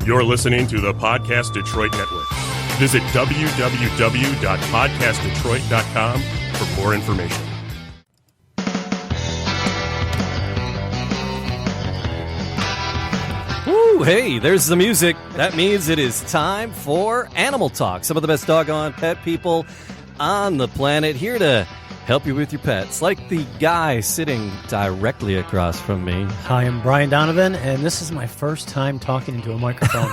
You're listening to the Podcast Detroit Network. Visit www.podcastdetroit.com for more information. Woo, hey, there's the music. That means it is time for Animal Talk. Some of the best doggone pet people on the planet here to help you with your pets, like the guy sitting directly across from me. Hi, I'm Brian Donovan, and this is my first time talking into a microphone.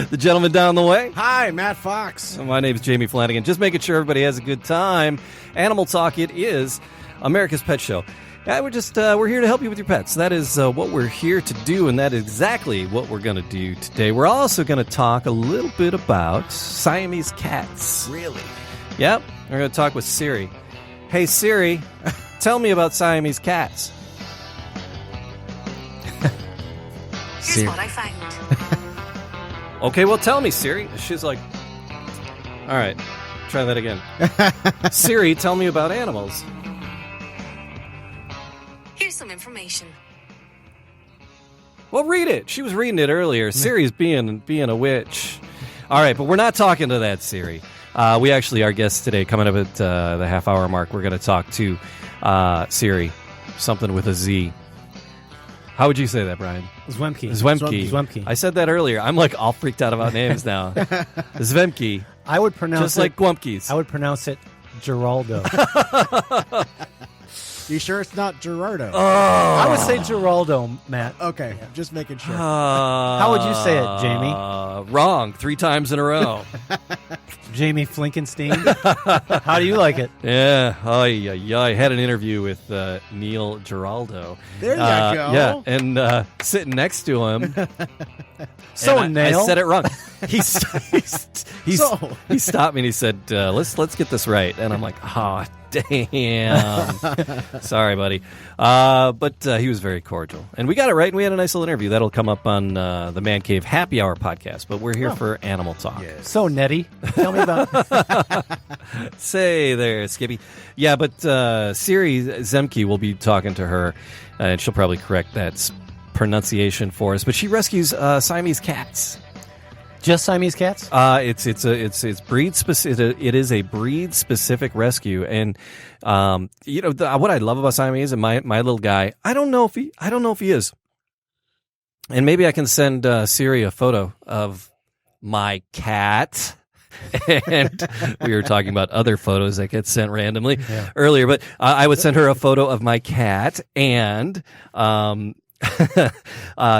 The gentleman down the way. Hi, Matt Fox. My name's Jamie Flanagan. Just making sure everybody has a good time. Animal Talk, it is America's Pet Show. We're here to help you with your pets. That is what we're here to do, and that is exactly what we're going to do today. We're also going to talk a little bit about Siamese cats. Really? Yep. We're going to talk with Siri. Hey, Siri, tell me about Siamese cats. Here's what I find. Okay, well, tell me, Siri. She's like, all right, try that again. Siri, tell me about animals. Here's some information. Well, read it. She was reading it earlier. Siri's being a witch. All right, but we're not talking to that Siri. We actually, our guest today, coming up at the half-hour mark, we're going to talk to Siri, something with a Z. How would you say that, Brian? Zwemke. I said that earlier. I'm like all freaked out about names now. Zwemke. I would pronounce just like Gwumpkies. I would pronounce it Geraldo. You sure it's not Gerardo? I would say Geraldo, Matt. Okay, just making sure. How would you say it, Jamie? Wrong 3 times in a row. Jamie Flinkenstein. How do you like it? Yeah. I had an interview with Neil Geraldo. There you go. Yeah, and sitting next to him. So, Neil. I said it wrong. He stopped me and he said, let's get this right. And I'm like, oh, damn. Sorry, buddy. But he was very cordial. And we got it right, and we had a nice little interview. That'll come up on the Man Cave Happy Hour podcast. But we're here for Animal Talk. Yes. So, Nettie, tell me about Say there, Skippy. Yeah, but Siri Zwemke will be talking to her, and she'll probably correct that pronunciation for us. But she rescues Siamese cats. Just Siamese cats? It's breed specific. It is a breed specific rescue, and what I love about Siamese and my little guy. I don't know if he is, and maybe I can send Siri a photo of my cat. And we were talking about other photos that get sent randomly earlier, but I would send her a photo of my cat and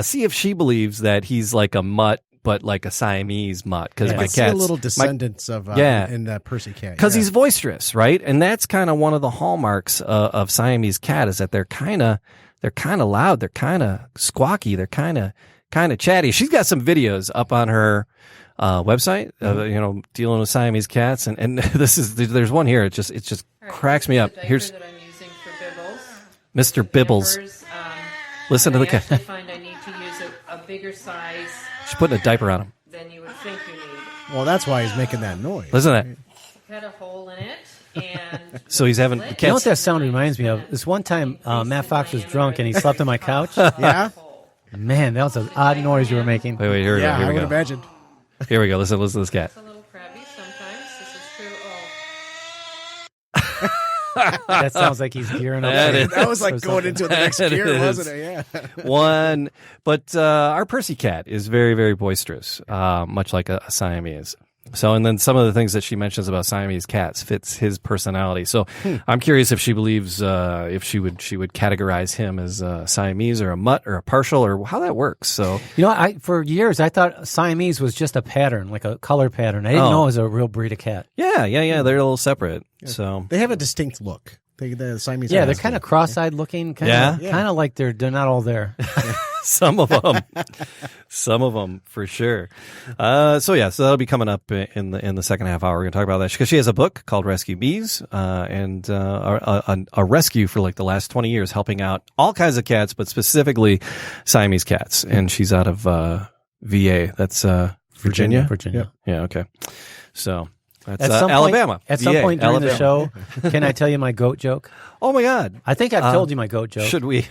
see if she believes that he's like a mutt, but like a Siamese mutt, because my cat's a little descendants of in that Percy cat. Because he's boisterous, right? And that's kind of one of the hallmarks of Siamese cat, is that they're kind of loud, they're kind of squawky, they're kind of chatty. She's got some videos up on her website, dealing with Siamese cats, and there's one here. It just cracks me up. Here's that I'm using for Bibbles. Mr. Bibbles. Listen to the cat. I find I need to use a bigger size. She's putting a diaper on him. Than you would think you need. Well, that's why he's making that noise. Listen to that. Cut a hole in it, and So he's having the You know what cats. that sound reminds me of? This one time Matt Fox was drunk and he slept on my couch. Yeah? Man, that was an odd noise you were making. Wait, here we Yeah, I go. would Here we go. imagine. Here we go. Listen to this cat. it's a little crabby sometimes. This is true. That sounds like he's gearing up. That for- is- That was like for going something. into the next It gear, is. wasn't it? Yeah. One, but our Percy cat is very, very boisterous, much like a Siamese. So, and then some of the things that she mentions about Siamese cats fits his personality. So, I'm curious if she believes if she would categorize him as a Siamese or a mutt or a partial, or how that works. So, You know, for years I thought Siamese was just a pattern, like a color pattern. I didn't know it was a real breed of cat. yeah, they're a little separate. So, They have a distinct look. The Siamese. Yeah, are they're distinct. kind of cross-eyed looking. Yeah? Kind of like they're not all there. some of them for sure. So that'll be coming up in the second half hour. We're going to talk about that because she has a book called Rescue Meez, and a rescue for like the last 20 years, helping out all kinds of cats, but specifically Siamese cats. And she's out of VA. That's Virginia. Virginia. Yeah. Okay. So that's At some Alabama. Point, at some VA, point during Alabama. the show, can I tell you my goat joke? Oh my God! I think I've told you my goat joke. Should we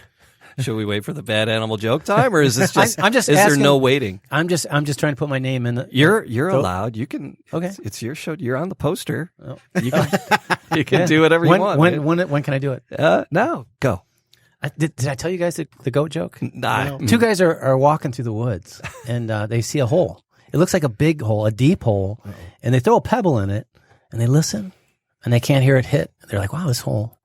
Should we wait for the bad animal joke time, or is this just? I'm just is asking, there no waiting? I'm just trying to put my name in. You're allowed. You can. Okay. It's your show. You're on the poster. Oh. You can do whatever you want. When can I do it? No, go. Did I tell you guys the goat joke? Nah. Two guys are walking through the woods, and they see a hole. It looks like a big hole, a deep hole, and they throw a pebble in it, and they listen, and they can't hear it hit. They're like, wow, this hole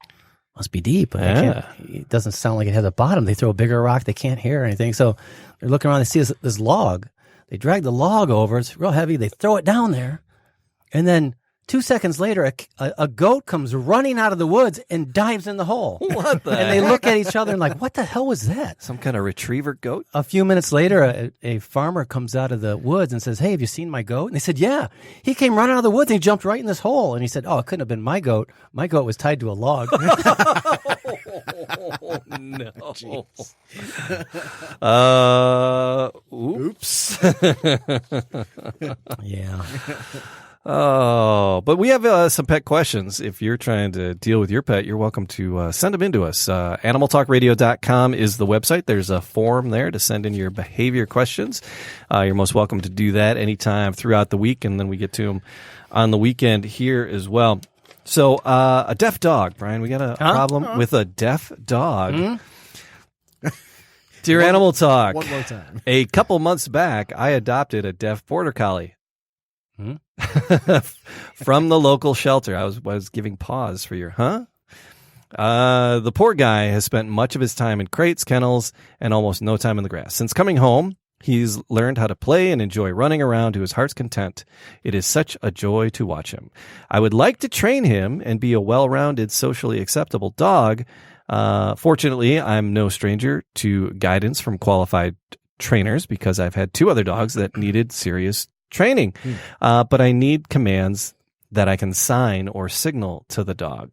must be deep. But it doesn't sound like it has a bottom. They throw a bigger rock. They can't hear anything. So they're looking around. They see this log. They drag the log over. It's real heavy. They throw it down there, and then 2 seconds later, a goat comes running out of the woods and dives in the hole. What the And they look at each other and like, what the hell was that? Some kind of retriever goat? A few minutes later, a farmer comes out of the woods and says, hey, have you seen my goat? And they said, yeah. He came running out of the woods and he jumped right in this hole. And he said, oh, it couldn't have been my goat. My goat was tied to a log. No. Oops. Yeah. Oh, but we have some pet questions. If you're trying to deal with your pet, you're welcome to send them in to us. Animaltalkradio.com is the website. There's a form there to send in your behavior questions. You're most welcome to do that anytime throughout the week, and then we get to them on the weekend here as well. So, a deaf dog, Brian. We got a problem with a deaf dog. Mm-hmm. Dear Animal Talk, One more time. a couple months back, I adopted a deaf border collie. From the local shelter. I was giving pause for your the poor guy has spent much of his time in crates, kennels, and almost no time in the grass. Since coming home, he's learned how to play and enjoy running around to his heart's content. It is such a joy to watch him. I would like to train him and be a well-rounded, socially acceptable dog. Fortunately, I'm no stranger to guidance from qualified trainers because I've had 2 other dogs that needed serious training, but I need commands that I can sign or signal to the dog.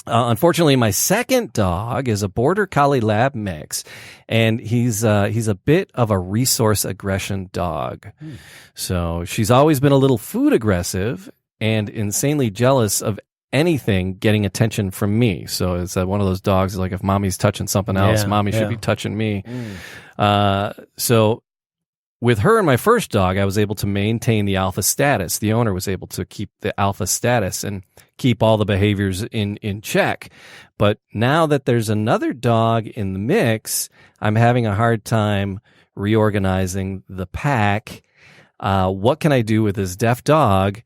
Unfortunately, my second dog is a border collie lab mix, and he's a bit of a resource aggression dog. So she's always been a little food aggressive and insanely jealous of anything getting attention from me. So it's one of those dogs like if mommy's touching something else, mommy should be touching me. So with her and my first dog, I was able to maintain the alpha status. The owner was able to keep the alpha status and keep all the behaviors in check. But now that there's another dog in the mix, I'm having a hard time reorganizing the pack. What can I do with this deaf dog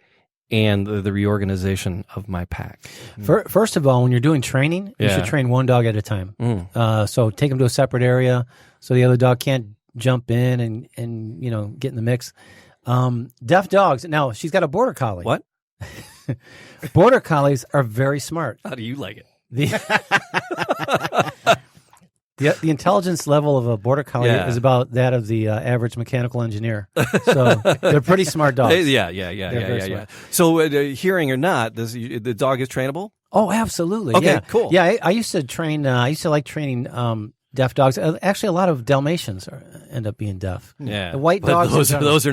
and the reorganization of my pack? First of all, when you're doing training, you should train one dog at a time. So take them to a separate area so the other dog can't jump in and get in the mix. Deaf dogs. Now she's got a border collie. What? Border collies are very smart. How do you like it? The intelligence level of a border collie is about that of the average mechanical engineer. So they're pretty smart dogs. Yeah. So hearing or not, the dog is trainable? Oh, absolutely. Okay, cool. Yeah, I used to train. I used to like training deaf dogs. Actually, a lot of Dalmatians end up being deaf. Yeah, the white but dogs. those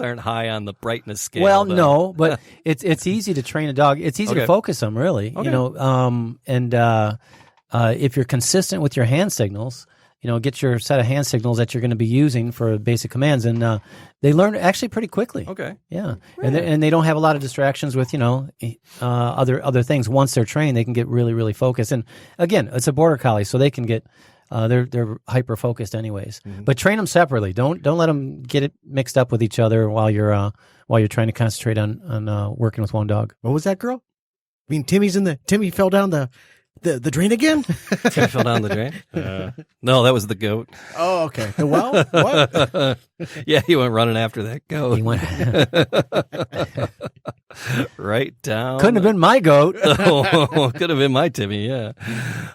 aren't high on the brightness scale. Well, no, but it's easy to train a dog. It's easy to focus them, really. Okay. If you're consistent with your hand signals, get your set of hand signals that you're going to be using for basic commands, and they learn actually pretty quickly. Okay. Yeah, and they don't have a lot of distractions with other things. Once they're trained, they can get really, really focused. And again, it's a border collie, so they can get they're hyper focused anyways. Mm-hmm. But train them separately. Don't let them get it mixed up with each other while you're trying to concentrate on working with one dog. What was that, girl? I mean, Timmy fell down the drain again? Tim fell down the drain? No, that was the goat. Oh, okay. The well? What? Yeah, he went running after that goat. He went right down. Couldn't have been my goat. Could have been my Timmy, yeah.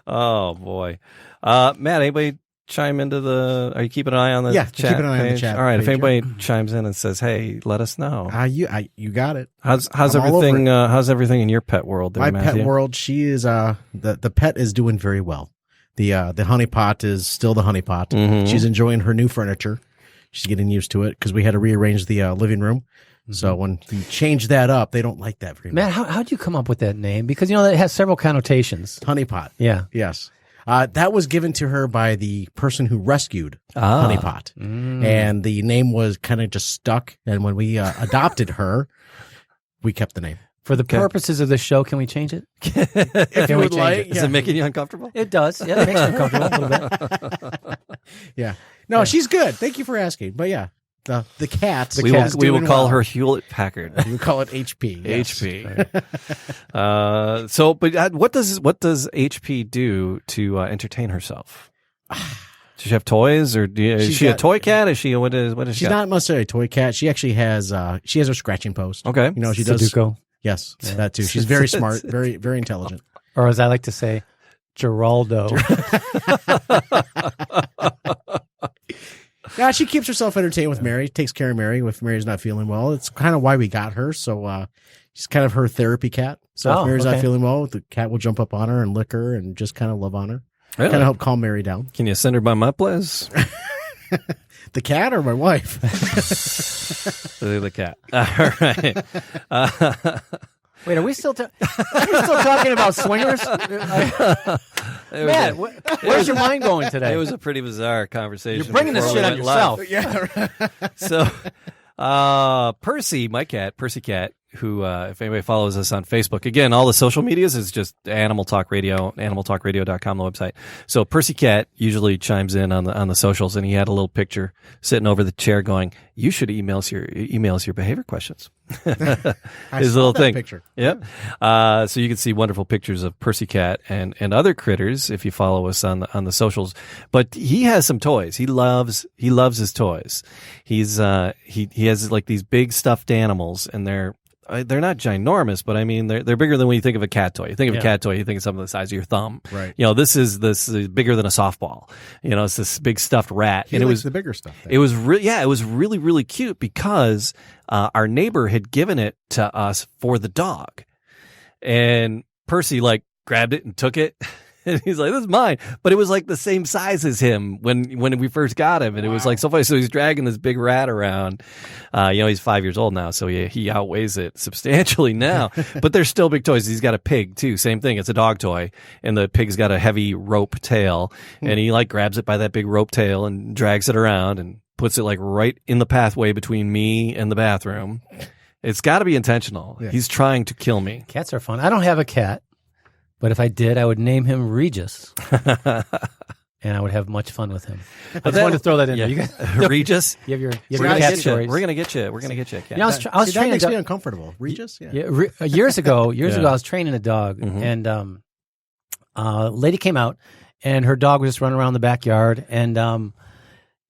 Oh, boy. Matt, anybody chime into are you keeping an eye on the chat keeping an eye page? on the chat All right, page, if anybody chimes in and says, hey, let us know. You got it. How's everything? How's everything in your pet world there, My Matthew? pet world, she is the pet is doing very well. The honeypot is still the honeypot. Mm-hmm. She's enjoying her new furniture. She's getting used to it because we had to rearrange the living room. Mm-hmm. So when you change that up, they don't like that very much. Matt, how'd you come up with that name? Because that has several connotations. Honeypot. Yeah. Yes. That was given to her by the person who rescued Honeypot. And the name was kind of just stuck. And when we adopted her, we kept the name. For the purposes of this show, can we change it? If you would like. Is it making you uncomfortable? It does. Yeah, it makes me uncomfortable a little bit. Yeah. No, she's good. Thank you for asking. But yeah, the cat. We will call her Hewlett Packard. We will call it HP. Yes. HP. But what does HP do to entertain herself? Does she have toys, or is she a toy cat? Is she what is she? She's not necessarily a toy cat. She actually has she has her scratching post. Okay, she does Sudoku. Yes, that too. She's very smart, very very intelligent. Or as I like to say, Geraldo. Yeah, she keeps herself entertained with Mary. Takes care of Mary if Mary's not feeling well. It's kind of why we got her. So she's kind of her therapy cat. So if Mary's not feeling well, the cat will jump up on her and lick her and just kind of love on her. Really? Kind of help calm Mary down. Can you send her by my place? The cat or my wife? The cat. All right. Wait, are we still talking about swingers? Man, where's your mind going today? It was a pretty bizarre conversation. You're bringing this shit on yourself. Yeah. So, Percy, my cat, Percy Cat, who, if anybody follows us on Facebook, again, all the social medias is just Animal Talk Radio, animaltalkradio.com, the website. So Percy Cat usually chimes in on the socials, and he had a little picture sitting over the chair going, "You should email us your behavior questions." His little thing. Picture. Yep. So you can see wonderful pictures of Percy Cat and other critters if you follow us on the socials. But he has some toys. He loves his toys. He has like these big stuffed animals, and they're not ginormous, but I mean they're bigger than when you think of a cat toy. You think of a cat toy, you think of something the size of your thumb. Right. This is bigger than a softball. It's this big stuffed rat. He likes the bigger stuff. It was really really cute because our neighbor had given it to us for the dog, and Percy grabbed it and took it. And he's like, "This is mine," but it was like the same size as him when we first got him, and it was like so funny. So he's dragging this big rat around. He's 5 years old now, so he outweighs it substantially now. But they're still big toys. He's got a pig too. Same thing. It's a dog toy, and the pig's got a heavy rope tail, and he grabs it by that big rope tail and drags it around and puts it right in the pathway between me and the bathroom. It's got to be intentional. Yeah. He's trying to kill me. Cats are fun. I don't have a cat. But if I did, I would name him Regis, and I would have much fun with him. I just wanted to throw that in there. You guys, Regis, you have your cat stories. We're gonna get you. We're gonna get you a cat. I was that training. Makes me uncomfortable. Regis. Yeah. Years ago, I was training a dog, and a lady came out, and her dog was just running around the backyard, and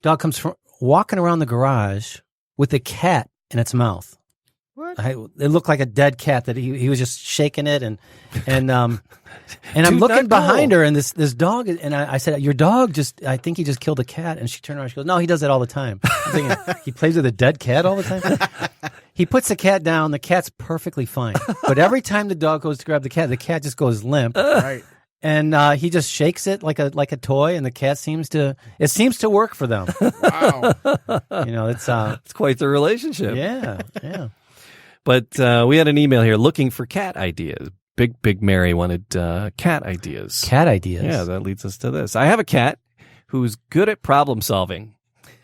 dog comes walking around the garage with a cat in its mouth. It looked like a dead cat that he was just shaking it and I'm looking behind her and this dog and I said, "Your dog I think he just killed a cat." And she turned around and she goes, "No, he does that all the time." I'm thinking, he plays with a dead cat all the time. He puts the cat down, the cat's perfectly fine. But every time the dog goes to grab the cat just goes limp. Right. And he just shakes it like a toy, and the cat seems to work for them. Wow. It's quite the relationship. Yeah. But we had an email here looking for cat ideas. Big Mary wanted cat ideas. Cat ideas. Yeah, that leads us to this. I have a cat who's good at problem solving.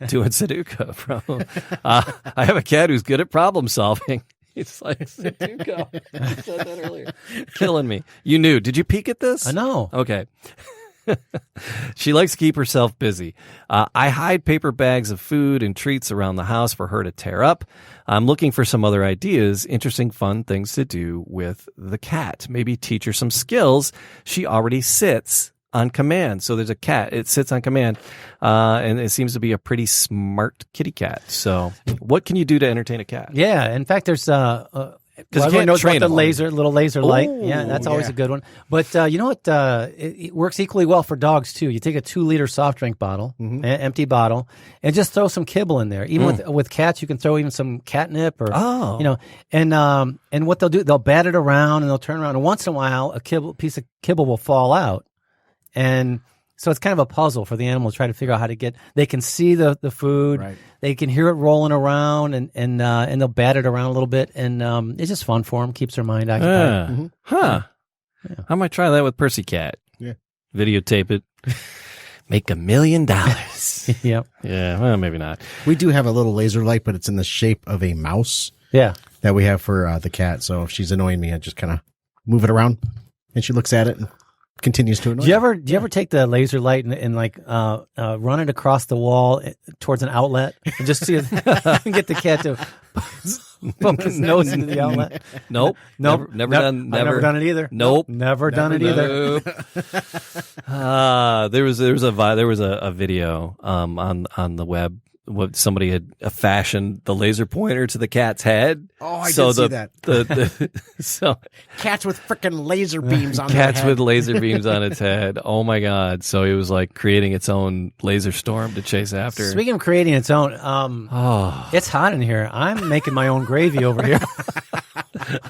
Doing Sudoku. I have a cat who's good at problem solving. It's like Sudoku. I said that earlier. Killing me. You knew. Did you peek at this? I know. Okay. She likes to keep herself busy. I hide paper bags of food and treats around the house for her to tear up. I'm looking for some other ideas, interesting, fun things to do with the cat. Maybe teach her some skills. She already sits on command. So there's a cat. It sits on command, and it seems to be a pretty smart kitty cat. So what can you do to entertain a cat? Yeah. In fact, there's because everyone knows about the little laser light. Yeah, that's always yeah. a good one. But you know what? It works equally well for dogs too. You take a 2-liter soft drink bottle, empty bottle, and just throw some kibble in there. Even with cats, you can throw even some catnip or and what they'll do, they'll bat it around and they'll turn around. And once in a while, piece of kibble will fall out, and so it's kind of a puzzle for the animal to try to figure out how to get. They can see the food, right. They can hear it rolling around, and they'll bat it around a little bit, and it's just fun for them. Keeps their mind occupied. Huh? Yeah. I might try that with Percy Cat. Yeah. videotape it, make $1 million. Yep. Yeah, well, maybe not. We do have a little laser light, but it's in the shape of a mouse Yeah. that we have for the cat. So if she's annoying me, I just kind of move it around, and she looks at it and continues to annoy Do you me. ever take the laser light and like run it across the wall towards an outlet and just see it and get the cat to poke his nose into the outlet? Nope. Nope. Never done. I've never done it either. Nope. Never done it either. There was a video on the web. What somebody had fashioned the laser pointer to the cat's head. Oh, I did see that. So Cats with freaking laser beams on cats their head. with laser beams on its head. Oh my god! So it was like creating its own laser storm to chase after. Speaking of creating its own, it's hot in here. I'm making my own gravy over here.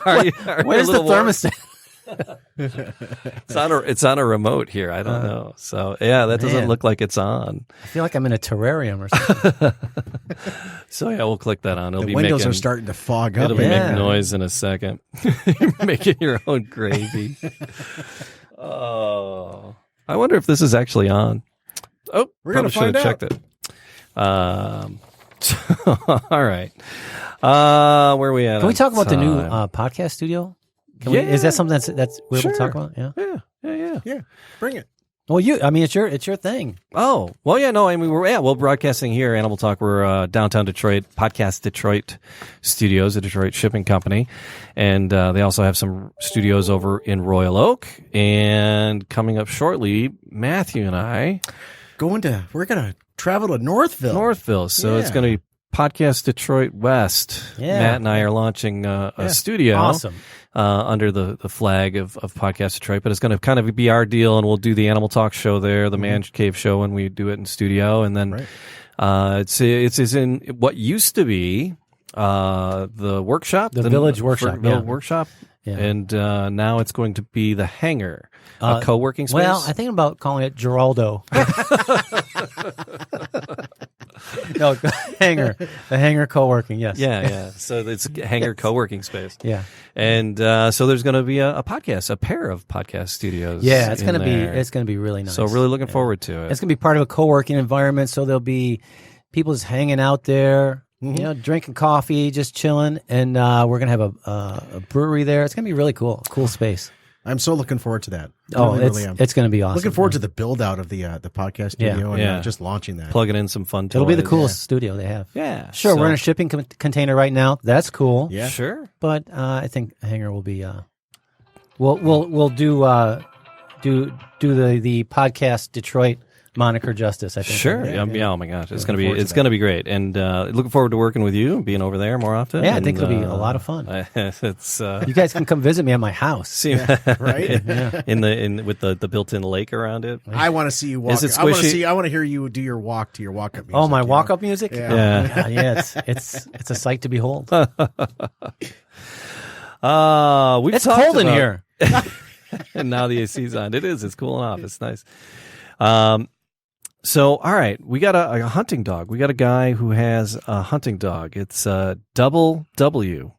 Are you Where's a the little warm? thermostat? It's on a remote here. I don't know. So yeah, that doesn't Man. look like it's on. I feel like I'm in a terrarium or something. So yeah, we'll click that on. It'll The be windows making, are starting to fog up. It'll be Yeah. making noise in a second. You're making your own gravy. Oh, I wonder if this is actually on. Oh, We're gonna probably should have find checked it. All right. Where are we at? Can we on talk about the new time? podcast studio? Yeah. Is that something that's we're able to talk Sure. about? Yeah. Yeah. Yeah, bring it. Well, it's your thing. Oh, well, yeah, no, I mean, we're broadcasting here, Animal Talk. We're downtown Detroit, Podcast Detroit Studios, a Detroit shipping company. And they also have some studios over in Royal Oak. And coming up shortly, Matthew and I, We're going to travel to Northville. So it's Yeah. going to be Podcast Detroit West. Yeah. Matt and I are launching a studio. Awesome. Under the flag of Podcast Detroit, but it's going to kind of be our deal, and we'll do the Animal Talk show there, the Man Cave show when we do it in studio, and then it's in what used to be the workshop, The Village Workshop, yeah. workshop, Yeah. and now it's going to be the Hangar, a co-working space. Well, I think about calling it Geraldo. No, the hangar co-working. Yes. yeah. So it's a Hangar co-working space. Yeah. And so there's going to be a pair of podcast studios. Yeah. It's in gonna there. be really nice. So really looking forward to it. It's gonna be part of a co-working environment. So there'll be people just hanging out there, drinking coffee, just chilling, and we're gonna have a brewery there. It's gonna be really cool. Cool space. I'm so looking forward to that. Oh, I really am. it's gonna be awesome. Looking forward to the build out of the podcast studio and Yeah. just launching that. Plugging in some fun toys. It'll be the coolest studio they have. Yeah. Sure, so- we're in a shipping container right now. That's cool. Yeah. Sure. But I think Hangar will be. We'll do the podcast Detroit moniker justice. I think. Sure. Yeah, Yeah. Oh my gosh, it's gonna be forward to that. be great, and looking forward to working with you and being over there more often. Yeah, I and, think it'll be a lot of fun. It's You guys can come visit me at my house. see Right? with the built-in lake around it. I want to see you walk. Is it I want to squishy? see. I want to hear you do your walk to your walk up music. Oh, my you know? walk-up music. Yeah. Oh, Yeah. my God, yeah. It's a sight to behold. We've It's talked cold in about- here. and now the AC's on. It is. It's cooling off. It's nice. So, all right, we got a hunting dog. We got a guy who has a hunting dog. It's Double W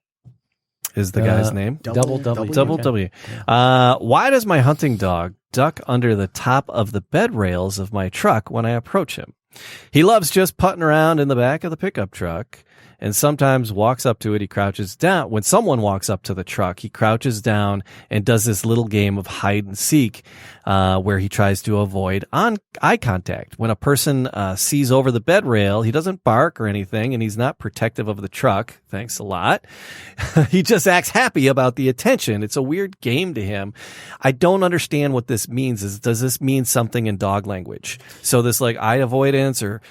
is the guy's name. Double W. Double Okay. W. Why does my hunting dog duck under the top of the bed rails of my truck when I approach him? He loves just putting around in the back of the pickup truck and sometimes walks up to it. He crouches down. When someone walks up to the truck, he crouches down and does this little game of hide and seek where he tries to avoid eye contact. When a person sees over the bed rail, he doesn't bark or anything, and he's not protective of the truck. Thanks a lot. He just acts happy about the attention. It's a weird game to him. I don't understand what this means. Does this mean something in dog language? So this like eye avoidance or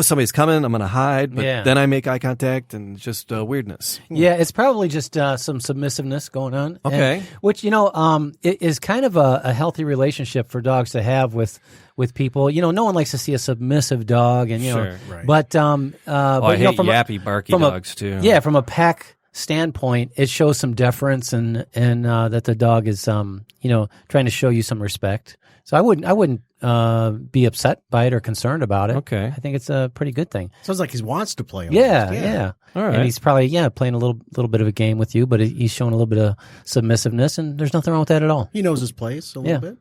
somebody's coming, I'm going to hide, but then I make eye contact and just weirdness. Yeah, it's probably just some submissiveness going on. Okay. Which, it is kind of a healthy relationship for dogs to have with people. No one likes to see a submissive dog, and Sure, right. But I hate yappy, barky dogs too. Yeah, from a pack standpoint, it shows some deference and that the dog is trying to show you some respect. So I wouldn't be upset by it or concerned about it. Okay. I think it's a pretty good thing. Sounds like he wants to play. Yeah. All right. And he's probably playing a little bit of a game with you, but he's showing a little bit of submissiveness, and there's nothing wrong with that at all. He knows his place a little bit.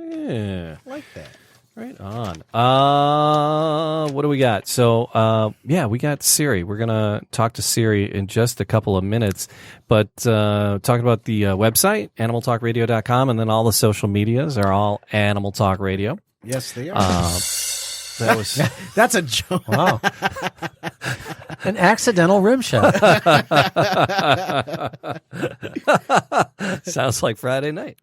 Yeah. I like that. Right on. What do we got? So, we got Siri. We're going to talk to Siri in just a couple of minutes. But talking about the website, animaltalkradio.com, and then all the social medias are all Animal Talk Radio. Yes, they are. That was That's a joke. Wow. An accidental rim shot. sounds like Friday night.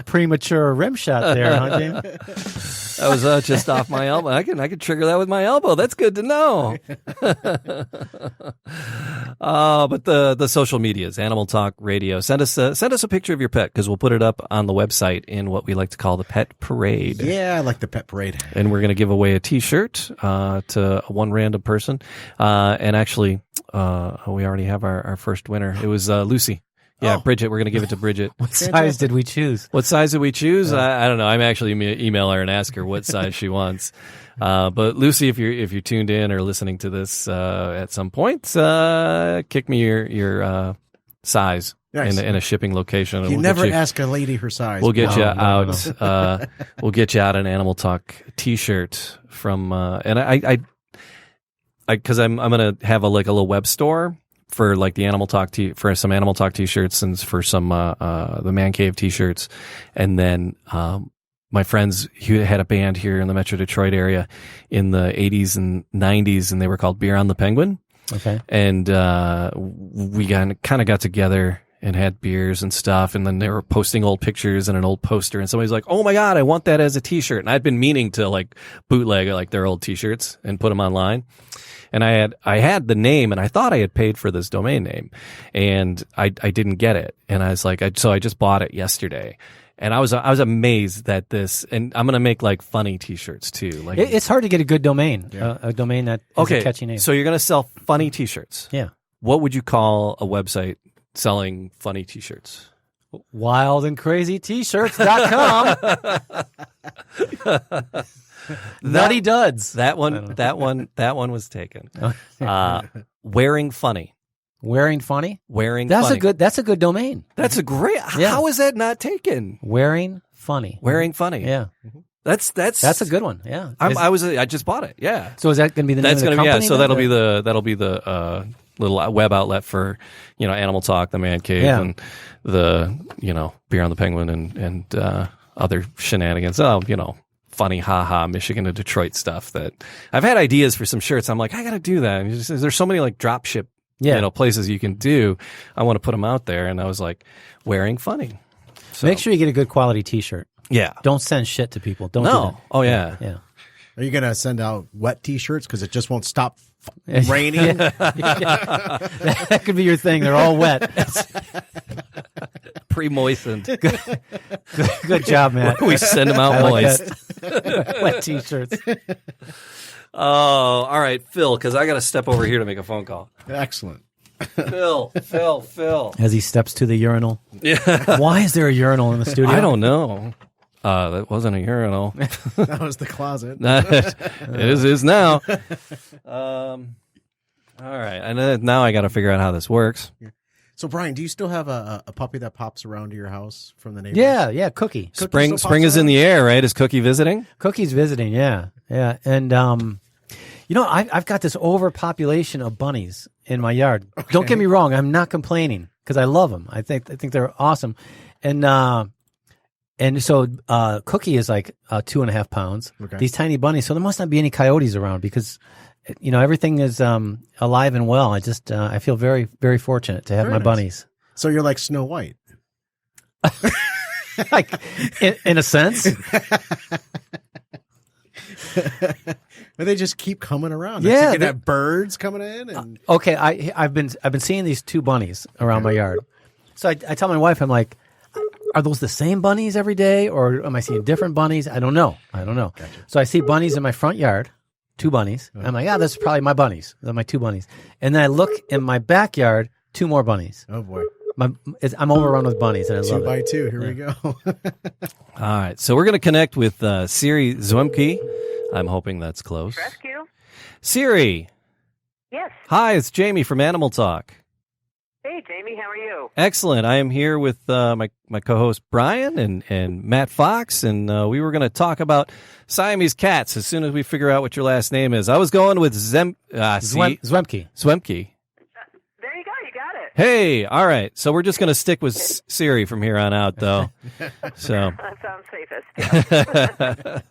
Premature rim shot there, huh, Jamie? That was just off my elbow. I can trigger that with my elbow. That's good to know. But the social medias, Animal Talk Radio. Send us a picture of your pet because we'll put it up on the website in what we like to call the Pet Parade. Yeah, I like the pet parade. And we're going to give away a T-shirt to one random person. And actually, we already have our first winner. It was Lucy. Yeah, Bridget. We're going to give it to Bridget. What size did we choose? What size did we choose? I don't know. I'm actually email her and ask her what size she wants. But Lucy, if you're tuned in or listening to this at some point, kick me your size. Nice. In a shipping location. And You never ask a lady her size. We'll get you out. No. We'll get you out an Animal Talk T-shirt from. And I because I'm gonna have a little web store for like the Animal Talk for some Animal Talk T-shirts and for some the Man Cave T-shirts, and then my friends who had a band here in the Metro Detroit area in the 80s and 90s, and they were called Beer on the Penguin. Okay, and we kind of got together and had beers and stuff, and then they were posting old pictures and an old poster, and somebody's like, "Oh my God, I want that as a T-shirt." And I'd been meaning to like bootleg like their old T-shirts and put them online. And I had the name, and I thought I had paid for this domain name, and I didn't get it, and I was like, so I just bought it yesterday. And I was amazed that this, and I'm gonna make like funny T-shirts too. Like it's hard to get a good domain, a domain that is a catchy name. So you're gonna sell funny T-shirts. Yeah. What would you call a website selling funny T-shirts? Wildandcrazyt-shirts.com. Nutty Duds. That one was taken. Wearing funny. Wearing funny? That's funny. That's a good domain. That's a great. Yeah. How is that not taken? Wearing funny. Wearing funny. Yeah. That's a good one. Yeah. I just bought it. Yeah. So is that going to be the name of the company? Yeah. So that'll be the little web outlet for Animal Talk, the Man Cave, and the Beer on the Penguin and other shenanigans. Funny, haha, Michigan to Detroit stuff that I've had ideas for some shirts. I'm like, I got to do that. And there's so many like drop ship, places you can do. I want to put them out there. And I was like, wearing funny. So, make sure you get a good quality T-shirt. Yeah. Don't send shit to people. Don't do that. Oh, yeah. Yeah. Are you going to send out wet T-shirts because it just won't stop raining? That could be your thing. They're all wet. Pre-moistened. Good job, Matt. We send them out moist. Wet T-shirts. Oh, all right, Phil, because I got to step over here to make a phone call. Excellent. Phil. As he steps to the urinal. Yeah. Why is there a urinal in the studio? I don't know. That wasn't a urinal. That was the closet. It is now. All right. And now I got to figure out how this works. So, Brian, do you still have a puppy that pops around to your house from the neighbors? Yeah, Cookie. Spring is in the air, right? Is Cookie visiting? Cookie's visiting, yeah. And, I've got this overpopulation of bunnies in my yard. Okay. Don't get me wrong. I'm not complaining because I love them. I think they're awesome. And so Cookie is like 2.5 pounds. Okay. These tiny bunnies. So there must not be any coyotes around because, everything is alive and well. I feel very, very fortunate to have my bunnies. So you're like Snow White. Like, in a sense. But they just keep coming around. Yeah, you can have birds coming in. And okay, I've been seeing these 2 bunnies around my yard. So I tell my wife, I'm like, are those the same bunnies every day, or am I seeing different bunnies? I don't know. Gotcha. So I see bunnies in my front yard, 2 bunnies. I'm like, this is probably my bunnies. They're my 2 bunnies. And then I look in my backyard, 2 more bunnies. Oh boy. I'm overrun with bunnies, and I love it. 2 by 2. Here we go. All right. So we're going to connect with Siri Zwemke. I'm hoping that's close. Rescue? Siri. Yes. Hi, it's Jamie from Animal Talk. Hey, Jamie, how are you? Excellent. I am here with my co-host Brian and Matt Fox, and we were going to talk about Siamese cats as soon as we figure out what your last name is. I was going with Zwemke. Zwemke. There you go. You got it. Hey, all right. So we're just going to stick with Siri from here on out, though. So, That sounds safest.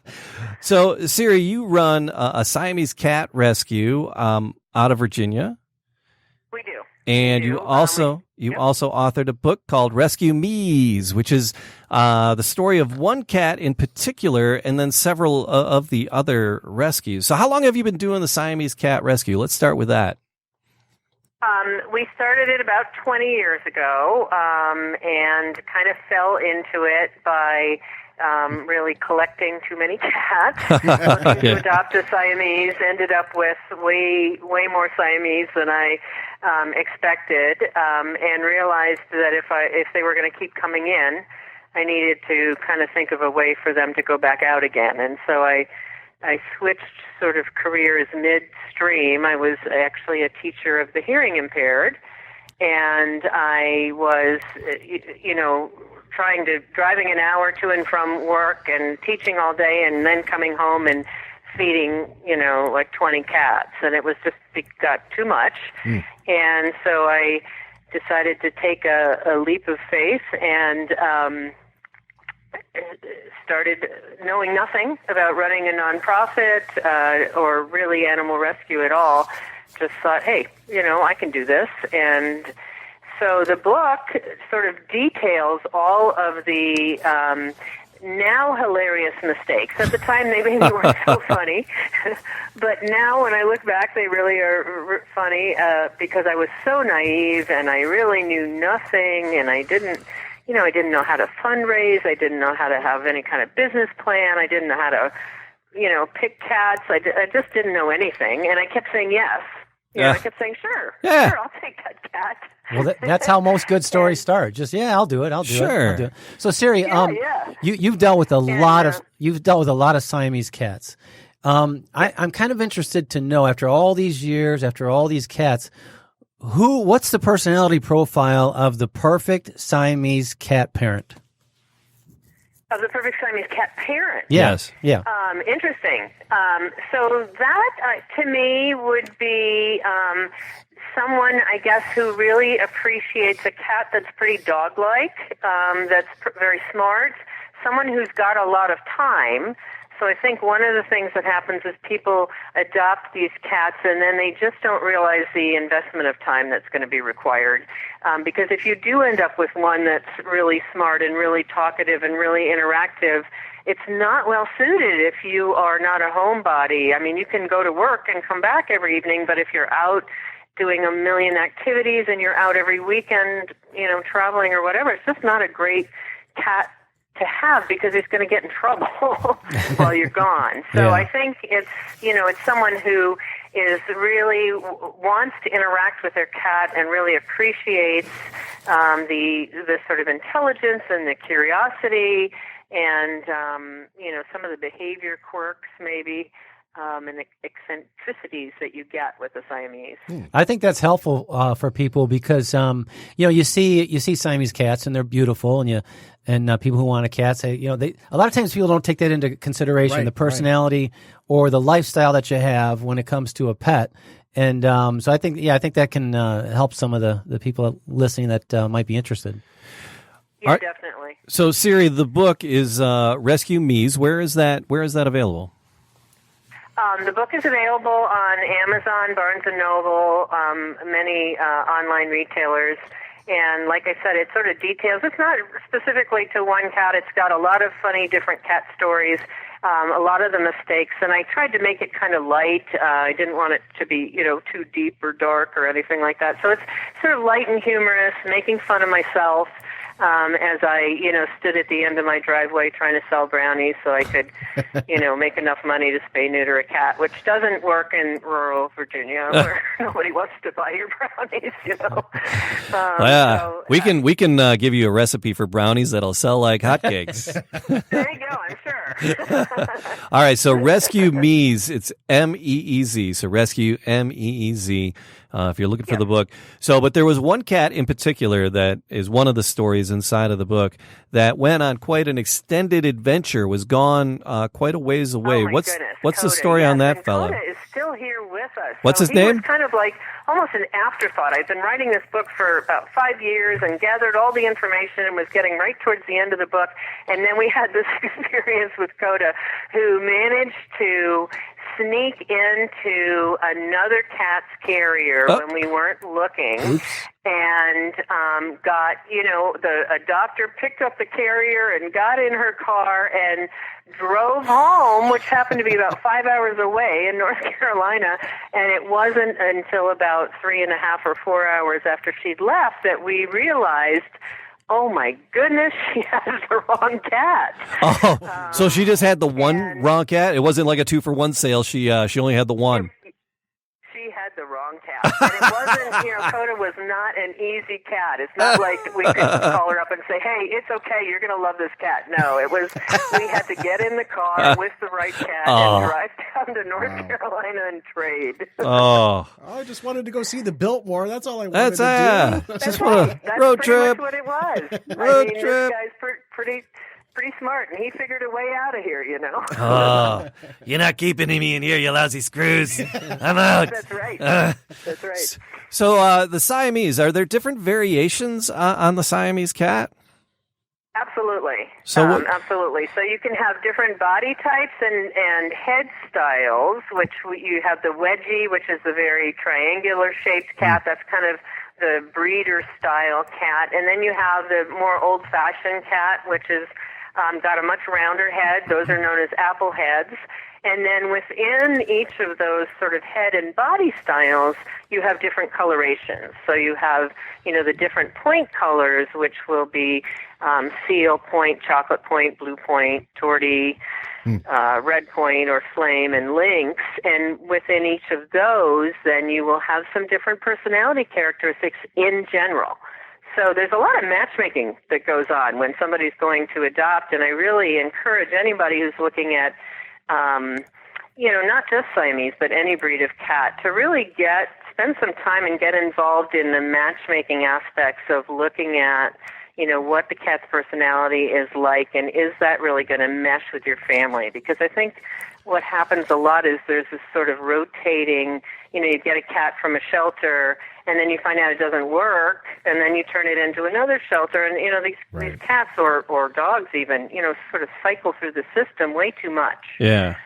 so Siri, you run a Siamese Cat Rescue out of Virginia. We do. And you also authored a book called Rescue Meez, which is the story of one cat in particular, and then several of the other rescues. So, how long have you been doing the Siamese Cat Rescue? Let's start with that. We started it about 20 years ago, and kind of fell into it by really collecting too many cats. Looking to adopt a Siamese, ended up with way more Siamese than I expected, and realized that if they were going to keep coming in, I needed to kind of think of a way for them to go back out again. And so I switched sort of careers midstream. I was actually a teacher of the hearing impaired, and I was, driving an hour to and from work and teaching all day, and then coming home and feeding, like 20 cats. And it got too much. And so I decided to take a leap of faith and started knowing nothing about running a nonprofit or really animal rescue at all. Just thought, hey, I can do this. And so the book sort of details all of the now hilarious mistakes. At the time, they maybe weren't so funny. But now when I look back, they really are funny because I was so naive and I really knew nothing, and I didn't know how to fundraise. I didn't know how to have any kind of business plan. I didn't know how to, pick cats. I just didn't know anything. And I kept saying yes. I kept saying, sure, I'll take that cat. Well, that's how most good stories start. Just, I'll do it. I'll do it. So, Siri, you've dealt with a lot of Siamese cats. I'm kind of interested to know, after all these years, after all these cats, what's the personality profile of the perfect Siamese cat parent? Of the perfect Siamese cat parent? Yes. Yeah. Interesting. So that, to me, would be someone, I guess, who really appreciates a cat that's pretty dog-like, that's very smart, someone who's got a lot of time. So I think one of the things that happens is people adopt these cats and then they just don't realize the investment of time that's going to be required. Because if you do end up with one that's really smart and really talkative and really interactive, it's not well suited if you are not a homebody. I mean, you can go to work and come back every evening, but if you're out doing a million activities and you're out every weekend, traveling or whatever, it's just not a great cat to have because he's going to get in trouble while you're gone. So I think it's someone who is really wants to interact with their cat and really appreciates the sort of intelligence and the curiosity and some of the behavior quirks maybe. And the eccentricities that you get with the Siamese. I think that's helpful for people because you see Siamese cats and they're beautiful, and people who want a cat say a lot of times people don't take that into consideration, the personality or the lifestyle that you have when it comes to a pet. And so I think that can help some of the people listening that might be interested. Yeah, definitely. So Siri, the book is Rescue Meez. Where is that available? The book is available on Amazon, Barnes & Noble, many online retailers. And like I said, it sort of details, it's not specifically to one cat. It's got a lot of funny different cat stories, a lot of the mistakes. And I tried to make it kind of light. I didn't want it to be, too deep or dark or anything like that. So it's sort of light and humorous, making fun of myself. As I, stood at the end of my driveway trying to sell brownies so I could, make enough money to spay neuter a cat, which doesn't work in rural Virginia where nobody wants to buy your brownies, we can give you a recipe for brownies that'll sell like hotcakes. There you go, I'm sure. All right, so Rescue Meez, it's Meez. So Rescue Meez. If you're looking for the book. So, but there was one cat in particular that is one of the stories inside of the book that went on quite an extended adventure, was gone quite a ways away. Oh my goodness. What's the Coda, story on that and fella? Coda is still here with us. What's his He name? was kind of like almost an afterthought. I've been writing this book for about 5 years and gathered all the information and was getting right towards the end of the book. And then we had this experience with Coda, who managed to sneak into another cat's carrier when we weren't looking. And got, a doctor picked up the carrier and got in her car and drove home, which happened to be about 5 hours away in North Carolina. And it wasn't until about 3.5 or 4 hours after she'd left that we realized, oh my goodness, she has the wrong cat. Oh, so she just had the one wrong cat? It wasn't like a 2-for-1 sale. She only had the one. She had the wrong cat. And it wasn't, Coda was not an easy cat. It's not like we could call her up and say, hey, it's okay, you're going to love this cat. No, it was, we had to get in the car with the right cat and drive down to North Carolina and trade. I just wanted to go see the Biltmore. That's all I wanted to do. That's just right. That's road pretty trip. much what it was. Road This trip. guy's pretty smart, and he figured a way out of here, Oh, you're not keeping me in here, you lousy screws. I'm out. That's right. That's right. So the Siamese, are there different variations on the Siamese cat? Absolutely. So absolutely. So you can have different body types and head styles, which you have the wedgie, which is the very triangular shaped cat. That's kind of the breeder style cat. And then you have the more old fashioned cat, which is got a much rounder head. Those are known as apple heads. And then within each of those sort of head and body styles, you have different colorations. So you have, the different point colors, which will be seal point, chocolate point, blue point, tortie, red point, or flame, and lynx. And within each of those, then you will have some different personality characteristics in general. So there's a lot of matchmaking that goes on when somebody's going to adopt, and I really encourage anybody who's looking at, not just Siamese, but any breed of cat, to really spend some time and get involved in the matchmaking aspects of looking at, what the cat's personality is like, and is that really going to mesh with your family? Because I think what happens a lot is there's this sort of rotating, you get a cat from a shelter, and then you find out it doesn't work, and then you turn it into another shelter, and, these cats or dogs even, sort of cycle through the system way too much. Yeah.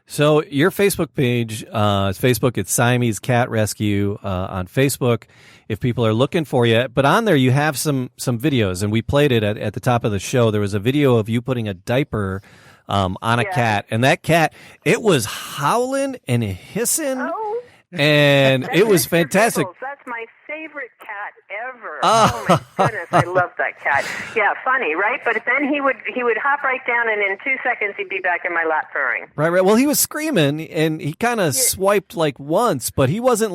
So your Facebook page, it's Siamese Cat Rescue on Facebook. If people are looking for you, but on there you have some videos, and we played it at the top of the show. There was a video of you putting a diaper on a cat, and that cat, it was howling and hissing, and it was fantastic. That's my favorite cat ever. Oh my goodness, I love that cat. Yeah, funny, right? But then he would hop right down, and in 2 seconds he'd be back in my lap purring. Right. Well, he was screaming, and he kind of swiped like once, but he wasn't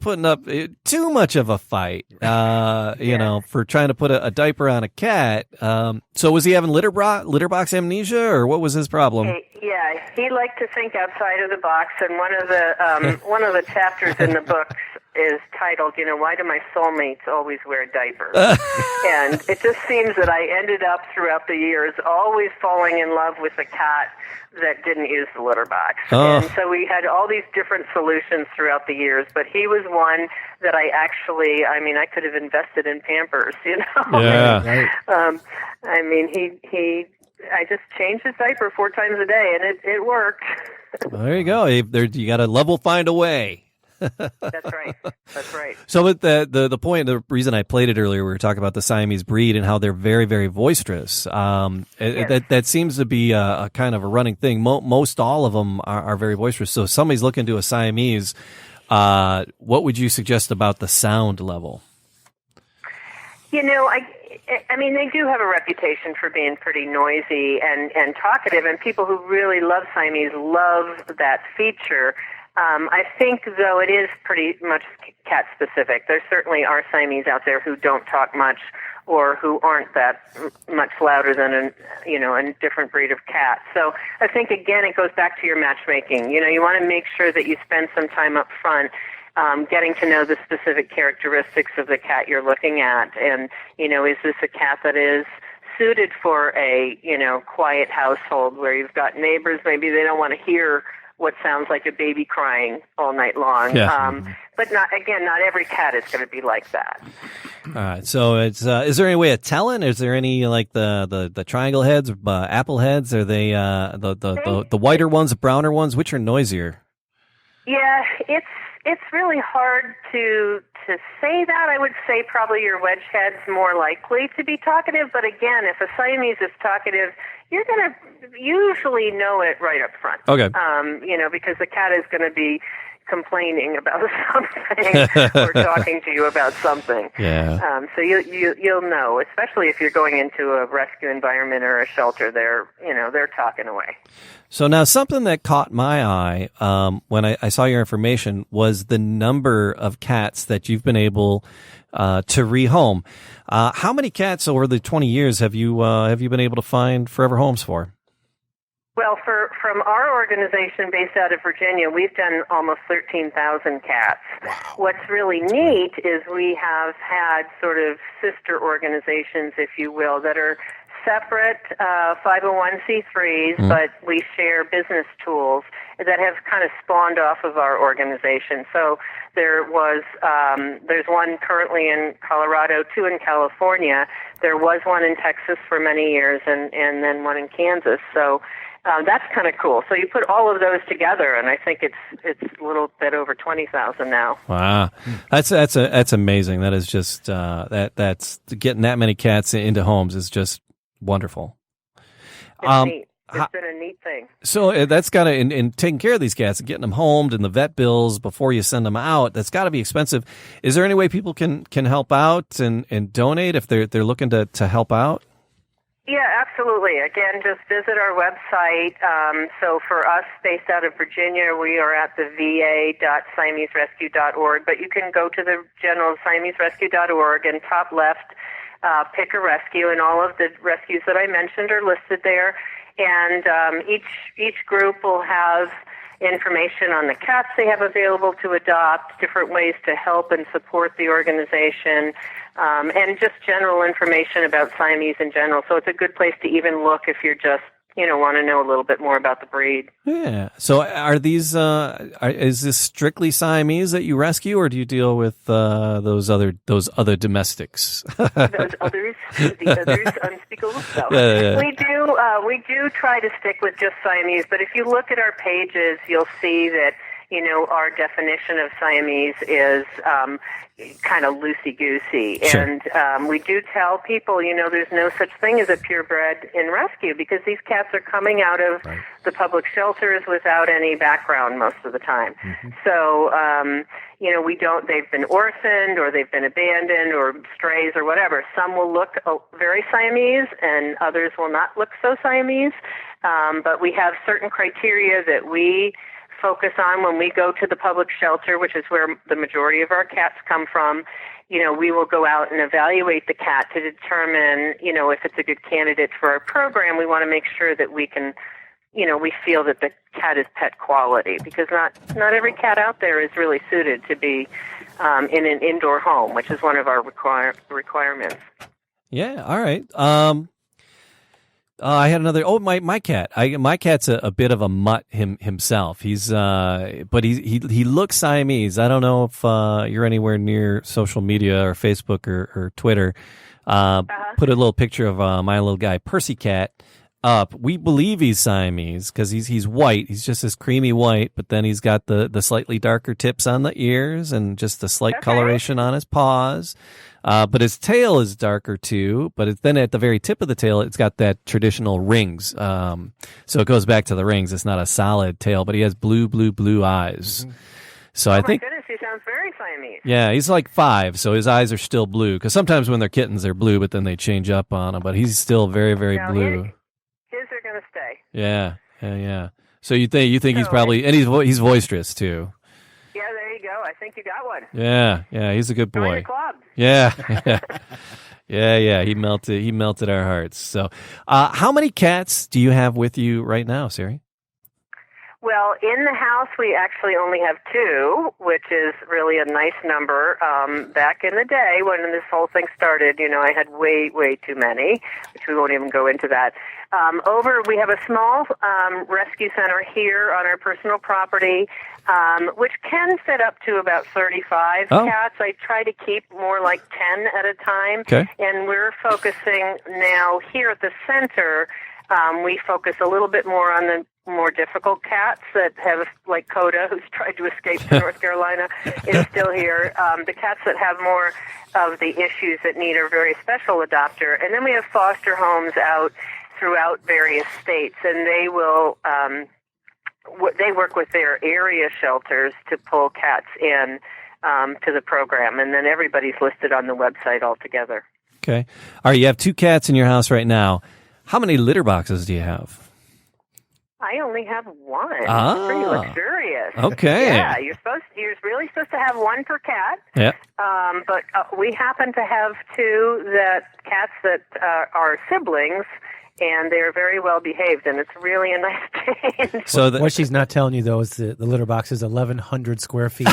putting up too much of a fight, for trying to put a diaper on a cat. So was he having litter box amnesia, or what was his problem? Yeah, he liked to think outside of the box, and one of the chapters in the book is titled, Why Do My Soulmates Always Wear Diapers? And it just seems that I ended up throughout the years always falling in love with a cat that didn't use the litter box. And so we had all these different solutions throughout the years, but he was one that I could have invested in Pampers, Yeah. I just changed his diaper 4 times a day, and it worked. There you go. You got to level find a way. That's right. So, but the reason I played it earlier, we were talking about the Siamese breed and how they're very, very boisterous. Yes. That seems to be a kind of a running thing. Most all of them are very boisterous. So, if somebody's looking to a Siamese, what would you suggest about the sound level? They do have a reputation for being pretty noisy and talkative, and people who really love Siamese love that feature. I think, though, it is pretty much cat specific. There certainly are Siamese out there who don't talk much or who aren't that much louder than a different breed of cat. So I think, again, it goes back to your matchmaking. You want to make sure that you spend some time up front getting to know the specific characteristics of the cat you're looking at. And, is this a cat that is suited for a, quiet household where you've got neighbors, maybe they don't want to hear what sounds like a baby crying all night long. Yeah. But not every cat is going to be like that. All right. So it's is there any way of telling? Is there any like the triangle heads, apple heads? Are they the whiter ones, the browner ones? Which are noisier? Yeah, it's really hard to say that. I would say probably your wedge head's more likely to be talkative. But again, if a Siamese is talkative, you're going to usually know it right up front. Okay. Because the cat is going to be complaining about something or talking to you about something. Yeah. So you'll know, especially if you're going into a rescue environment or a shelter. They're talking away. So now something that caught my eye when I saw your information was the number of cats that you've been able to rehome. How many cats over the 20 years have you been able to find forever homes for? Well, from our organization based out of Virginia, we've done almost 13,000 cats. Wow. What's really neat is we have had sort of sister organizations, if you will, that are separate 501c3s, but we share business tools that have kind of spawned off of our organization. So there's one currently in Colorado, 2 in California. There was one in Texas for many years, and then one in Kansas. So that's kind of cool. So you put all of those together, and I think it's a little bit over 20,000 now. Wow, that's amazing. That is just that's getting that many cats into homes is just wonderful. It's neat. It's been a neat thing. So that's got to, in taking care of these cats and getting them homed and the vet bills before you send them out, that's got to be expensive. Is there any way people can help out and donate if they're looking to help out? Yeah, absolutely. Again, just visit our website. So for us, based out of Virginia, we are at the va.siameserescue.org, but you can go to the general siameserescue.org and top left, pick a rescue, and all of the rescues that I mentioned are listed there. And each group will have information on the cats they have available to adopt, different ways to help and support the organization, and just general information about Siamese in general. So it's a good place to even look if you're just, want to know a little bit more about the breed. Yeah. So are these, is this strictly Siamese that you rescue, or do you deal with those other domestics? The others unspeakable stuff. Yeah. We do try to stick with just Siamese, but if you look at our pages, you'll see that, our definition of Siamese is kind of loosey-goosey. Sure. And we do tell people, there's no such thing as a purebred in rescue because these cats are coming out of the public shelters without any background most of the time. Mm-hmm. So, they've been orphaned or they've been abandoned or strays or whatever. Some will look very Siamese and others will not look so Siamese. But we have certain criteria that we focus on when we go to the public shelter, which is where the majority of our cats come from. We will go out and evaluate the cat to determine, if it's a good candidate for our program. We want to make sure that we can, we feel that the cat is pet quality because not every cat out there is really suited to be in an indoor home, which is one of our requirements. Yeah. All right. I had another. Oh, my cat. My cat's a bit of a mutt himself. He's but he looks Siamese. I don't know if you're anywhere near social media or Facebook or Twitter. Put a little picture of my little guy Percy Cat up. We believe he's Siamese because he's white. He's just this creamy white, but then he's got the slightly darker tips on the ears and just the slight coloration on his paws. But his tail is darker too, but then at the very tip of the tail, it's got that traditional rings. So it goes back to the rings. It's not a solid tail, but he has blue eyes. Mm-hmm. So I think, my goodness, he sounds very Siamese. Yeah, he's like 5, so his eyes are still blue. Because sometimes when they're kittens, they're blue, but then they change up on him. But he's still very, very blue. His are going to stay. Yeah. So you think he's probably, and he's boisterous too. Yeah, there you go. I think you got one. Yeah, he's a good Join boy. the club. Yeah. Yeah. He melted our hearts. So, how many cats do you have with you right now, Siri? Well, in the house, we actually only have 2, which is really a nice number. Back in the day when this whole thing started, I had way, way too many, which we won't even go into that. We have a small rescue center here on our personal property, which can fit up to about 35 cats. I try to keep more like 10 at a time. Okay. And we're focusing now here at the center. We focus a little bit more on the more difficult cats that have, like Coda, who's tried to escape to North Carolina, is still here. The cats that have more of the issues that need a very special adopter. And then we have foster homes out throughout various states, and they will they work with their area shelters to pull cats in to the program, and then everybody's listed on the website altogether. Okay. All right, you have 2 cats in your house right now. How many litter boxes do you have? I only have 1. Ah. It's pretty luxurious. Okay. Yeah, you're really supposed to have 1 per cat. Yeah. But we happen to have 2 cats that are siblings, and they're very well behaved, and it's really a nice change. So what she's not telling you though is the litter box is 1,100 square feet.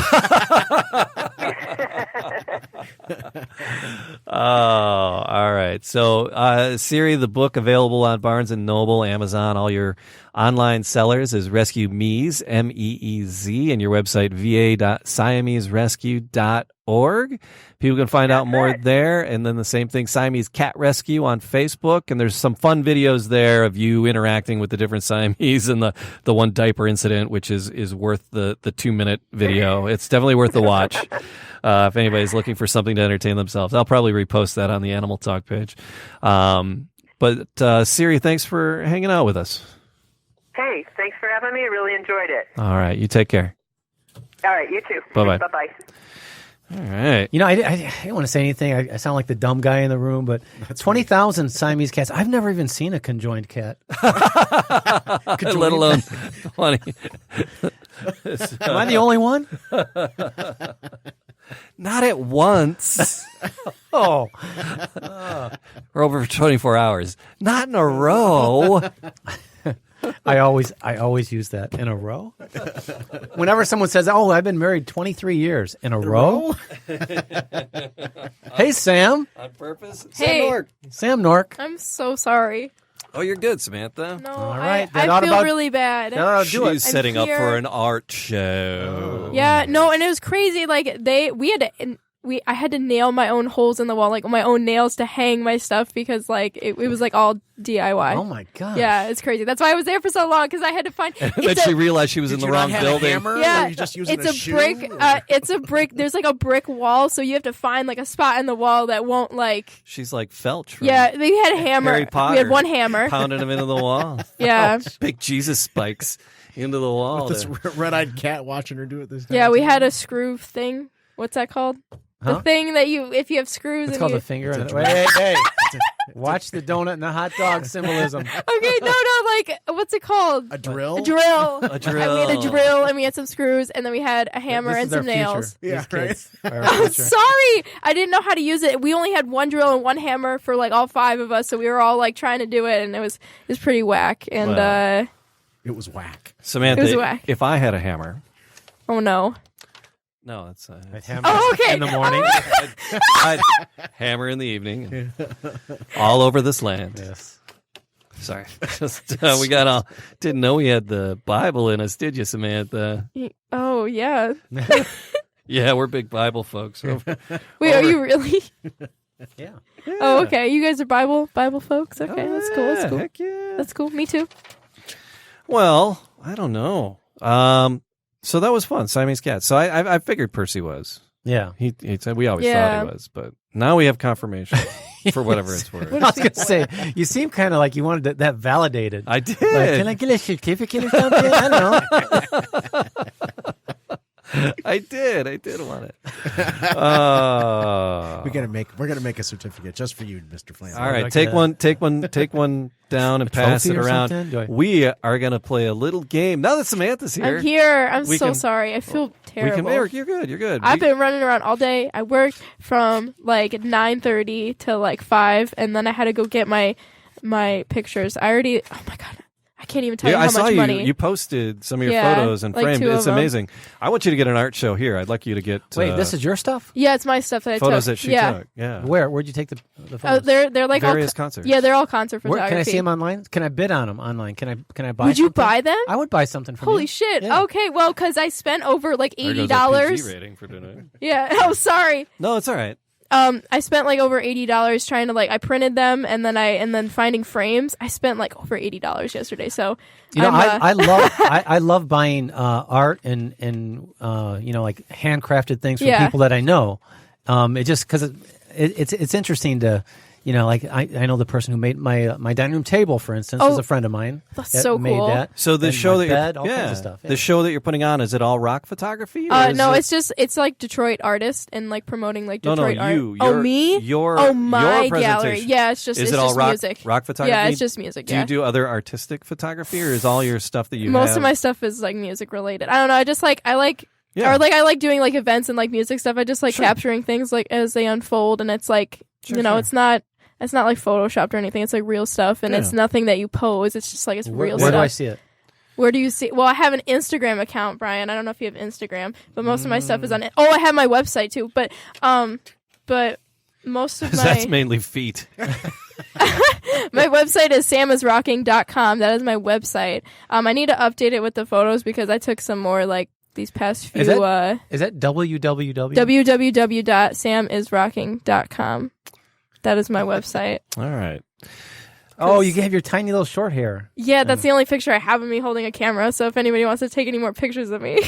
Oh, all right. So, Siri, the book available on Barnes & Noble, Amazon, all your online sellers is Rescue Meez, MEEZ, and your website, va.siameserescue.org. People can find out more there. And then the same thing, Siamese Cat Rescue on Facebook. And there's some fun videos there of you interacting with the different Siamese and the one diaper incident, which is worth the 2-minute video. It's definitely worth the watch. If anybody's looking for something to entertain themselves, I'll probably repost that on the Animal Talk page. But Siri, thanks for hanging out with us. Hey, thanks for having me. I really enjoyed it. All right, you take care. All right, you too. Bye-bye. Bye-bye. All right. I didn't want to say anything. I sound like the dumb guy in the room, but 20,000 Siamese cats. I've never even seen a conjoined cat. Let alone 20. Am I the only one? Not at once. Oh. Or over 24 hours. Not in a row. I always use that. In a row? Whenever someone says, "Oh, I've been married 23 years." In a row? Hey, Sam. On purpose? Hey. Sam Nork. I'm so sorry. Oh, you're good, Samantha. No, All right, I feel really bad. No, do it. She's setting up here. for an art show. Yeah, no, and it was crazy. Like I had to nail my own holes in the wall, like my own nails to hang my stuff because like it was like all DIY. Oh my god. Yeah, it's crazy. That's why I was there for so long because I had to find. Then she realized she was in the wrong building. Yeah, you just using it's a shoe? brick. It's a brick. There's like a brick wall, so you have to find like a spot in the wall that won't like. She's like Felch. From Yeah, we had a hammer. Harry Potter. We had one hammer. Pounding him into the wall. Yeah. Big Jesus spikes into the wall. This red-eyed cat watching her do it this time. Yeah, we had a screw thing. What's that called? Huh? The thing that if you have screws. It's and called you, a finger. Hey. Watch the donut and the hot dog symbolism. Okay, no, like what's it called? A drill? A drill. A drill. We had a drill, and we had some screws, and then we had a hammer This and is our some nails. future. Yeah, These right. kids are our I'm future. sorry, I didn't know how to use it. We only had one drill and one hammer for like all 5 of us, so we were all like trying to do it, and it was pretty whack. And Wow. It was whack. Samantha, It was whack. if I had a hammer. Oh no. No, that's I'd hammer Oh, okay. in the morning. I'd hammer in the evening. All over this land. Yes. Sorry. Just we got all didn't know we had the Bible in us, did you, Samantha? Oh yeah. Yeah, we're big Bible folks. Wait, are you really? Yeah. Oh, okay. You guys are Bible folks. Okay, that's cool. That's cool. Heck yeah. That's cool. Me too. Well, I don't know. So that was fun, Siamese Cat. So I figured Percy was. Yeah. He said we always Yeah. thought he was, but now we have confirmation for whatever it's worth. I was going to say, you seem kind of like you wanted that validated. I did. Like, can I get a certificate or something? I don't know. I I did want it. We're gonna make a certificate just for you, Mr. Flanagan. All right, take one down and pass it around. We are gonna play a little game now that Samantha's here. I'm here. I'm so sorry. I feel terrible. You're good. You're good. I've been running around all day. I worked from like 9:30 to like 5, and then I had to go get my pictures. Oh my God. I can't even tell you how much money. You posted some of your photos and framed. It's amazing. I want you to get an art show here. I'd like you to get. Wait, this is your stuff? Yeah, it's my stuff that I took. Photos that she took. Yeah. Where'd you take the photos? Oh, they're like various concerts. Yeah, they're all concert photography. Can I see them online? Can I bid on them online? Can I buy? Would you something? buy them? I would buy something from Holy you. shit! Yeah. Okay, well, because I spent over like $80. PG rating for tonight. Yeah. Oh, sorry. No, it's all right. I spent like over $80 trying to I printed them and then finding frames. I spent like over $80 yesterday. So I love buying art and like handcrafted things from people that I know. It just because it's interesting to. I know the person who made my dining room table, for instance, is a friend of mine. That's so made cool. that. So the show that bed, all kinds of stuff. Yeah. The show that you're putting on, is it all rock photography? No, it's like Detroit artists and like promoting like Detroit art. Me? My gallery. Yeah, it's just music. Rock photography? Yeah, it's just music. Do you do other artistic photography, or is all your stuff that you Most of my stuff is like music related. I don't know. I just I like doing like events and like music stuff. I just like capturing things like as they unfold, and it's like it's not like photoshopped or anything. It's like real stuff, and it's nothing that you pose. It's just like it's real stuff. Where do I see it? Where do you see? Well, I have an Instagram account, Brian. I don't know if you have Instagram, but most of my stuff is on it. Oh, I have my website too, but most of my that's mainly feet. My website is samisrocking.com. That is my website. I need to update it with the photos because I took some more like these past few. Is that www? www.samisrocking.com. That is my website. All right. Oh, you have your tiny little short hair. Yeah, that's the only picture I have of me holding a camera. So if anybody wants to take any more pictures of me,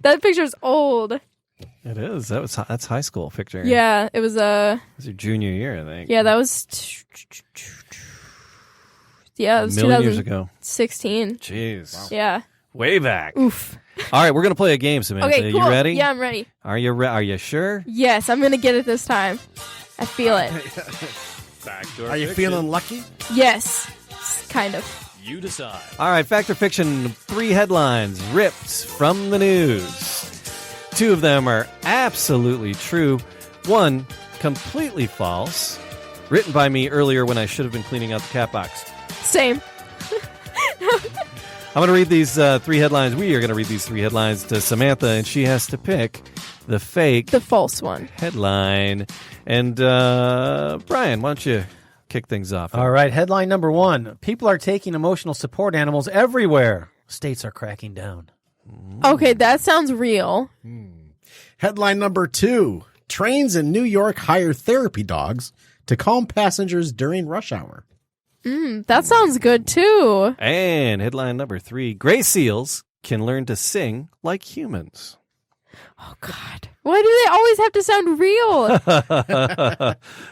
that picture's old. It is. That's high school picture. Yeah, it was It was your junior year, I think. Yeah, that was. It was 1,000,000 years ago. 16. Jeez. Wow. Yeah. Way back. Oof. All right, we're gonna play a game, Samantha. Okay, cool. You ready? Yeah, I'm ready. Are you sure? Yes, I'm gonna get it this time. I feel it. Are you feeling lucky? Yes, kind of. You decide. All right, fact or fiction, 3 headlines ripped from the news. 2 of them are absolutely true. 1 completely false. Written by me earlier when I should have been cleaning out the cat box. Same. I'm going to read these 3 headlines. We are going to read these 3 headlines to Samantha, and she has to pick the false one headline. And Brian, why don't you kick things off? All right, headline number 1. People are taking emotional support animals everywhere. States are cracking down. Okay, that sounds real. Headline number 2. Trains in New York hire therapy dogs to calm passengers during rush hour. That sounds good too. And headline number 3. Gray seals can learn to sing like humans. Oh, God. Why do they always have to sound real?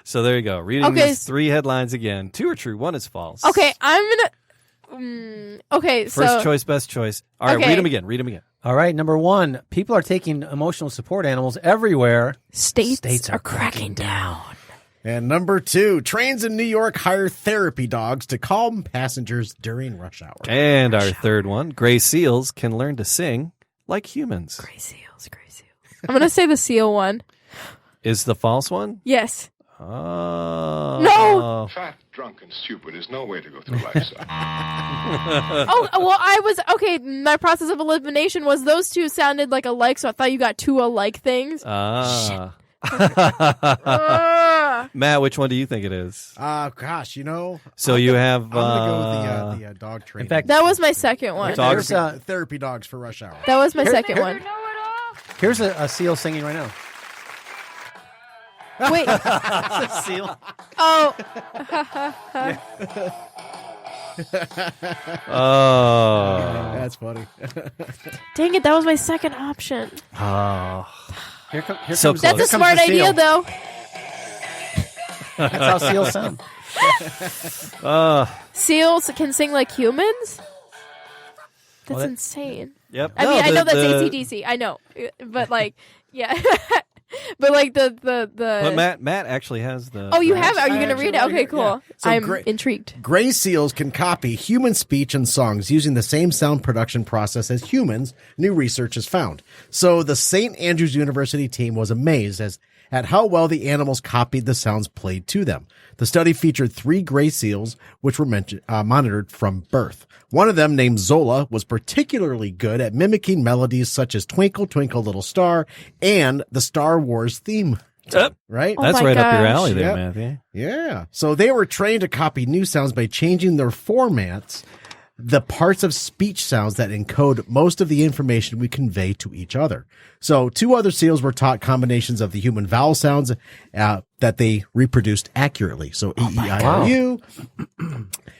So there you go. Reading these 3 headlines again. 2 are true. 1 is false. Okay, I'm going to... First choice, best choice. All right, read them again. All right, number 1. People are taking emotional support animals everywhere. States are cracking down. And number 2, trains in New York hire therapy dogs to calm passengers during rush hour. And our third one, gray seals can learn to sing like humans. Gray seals. I'm going to say the seal one. Is the false one? Yes. Oh. No! Fat, drunk, and stupid is no way to go through life, son. Okay, my process of elimination was those 2 sounded like alike, so I thought you got 2 alike things. Shit. Matt, which one do you think it is? Gosh, So you have. I'm gonna go with the dog training. In fact, that was my second one. There's therapy dogs for rush hour. That was my second one. Here's a seal singing right now. Wait. A seal. Oh. Oh. That's funny. Dang it, that was my second option. Oh. Here comes That's a smart idea, though. That's how seals sound. Seals can sing like humans? That's insane. Yep. I mean, I know that's AC/DC. I know, but like, yeah. But like the But Matt actually has the. Oh, you have it? Are you going to read it? Okay, cool. Yeah. So I'm intrigued. Gray seals can copy human speech and songs using the same sound production process as humans, new research has found. So the St. Andrews University team was amazed at how well the animals copied the sounds played to them. The study featured 3 gray seals, which were monitored from birth. One of them, named Zola, was particularly good at mimicking melodies such as Twinkle, Twinkle, Little Star and the Star Wars theme. Right? Oh That's my right up your gosh. alley there, Yep. Matthew. Yeah. So they were trained to copy new sounds by changing their formats, the parts of speech sounds that encode most of the information we convey to each other. So 2 other seals were taught combinations of the human vowel sounds that they reproduced accurately. So E-E-I-O-U.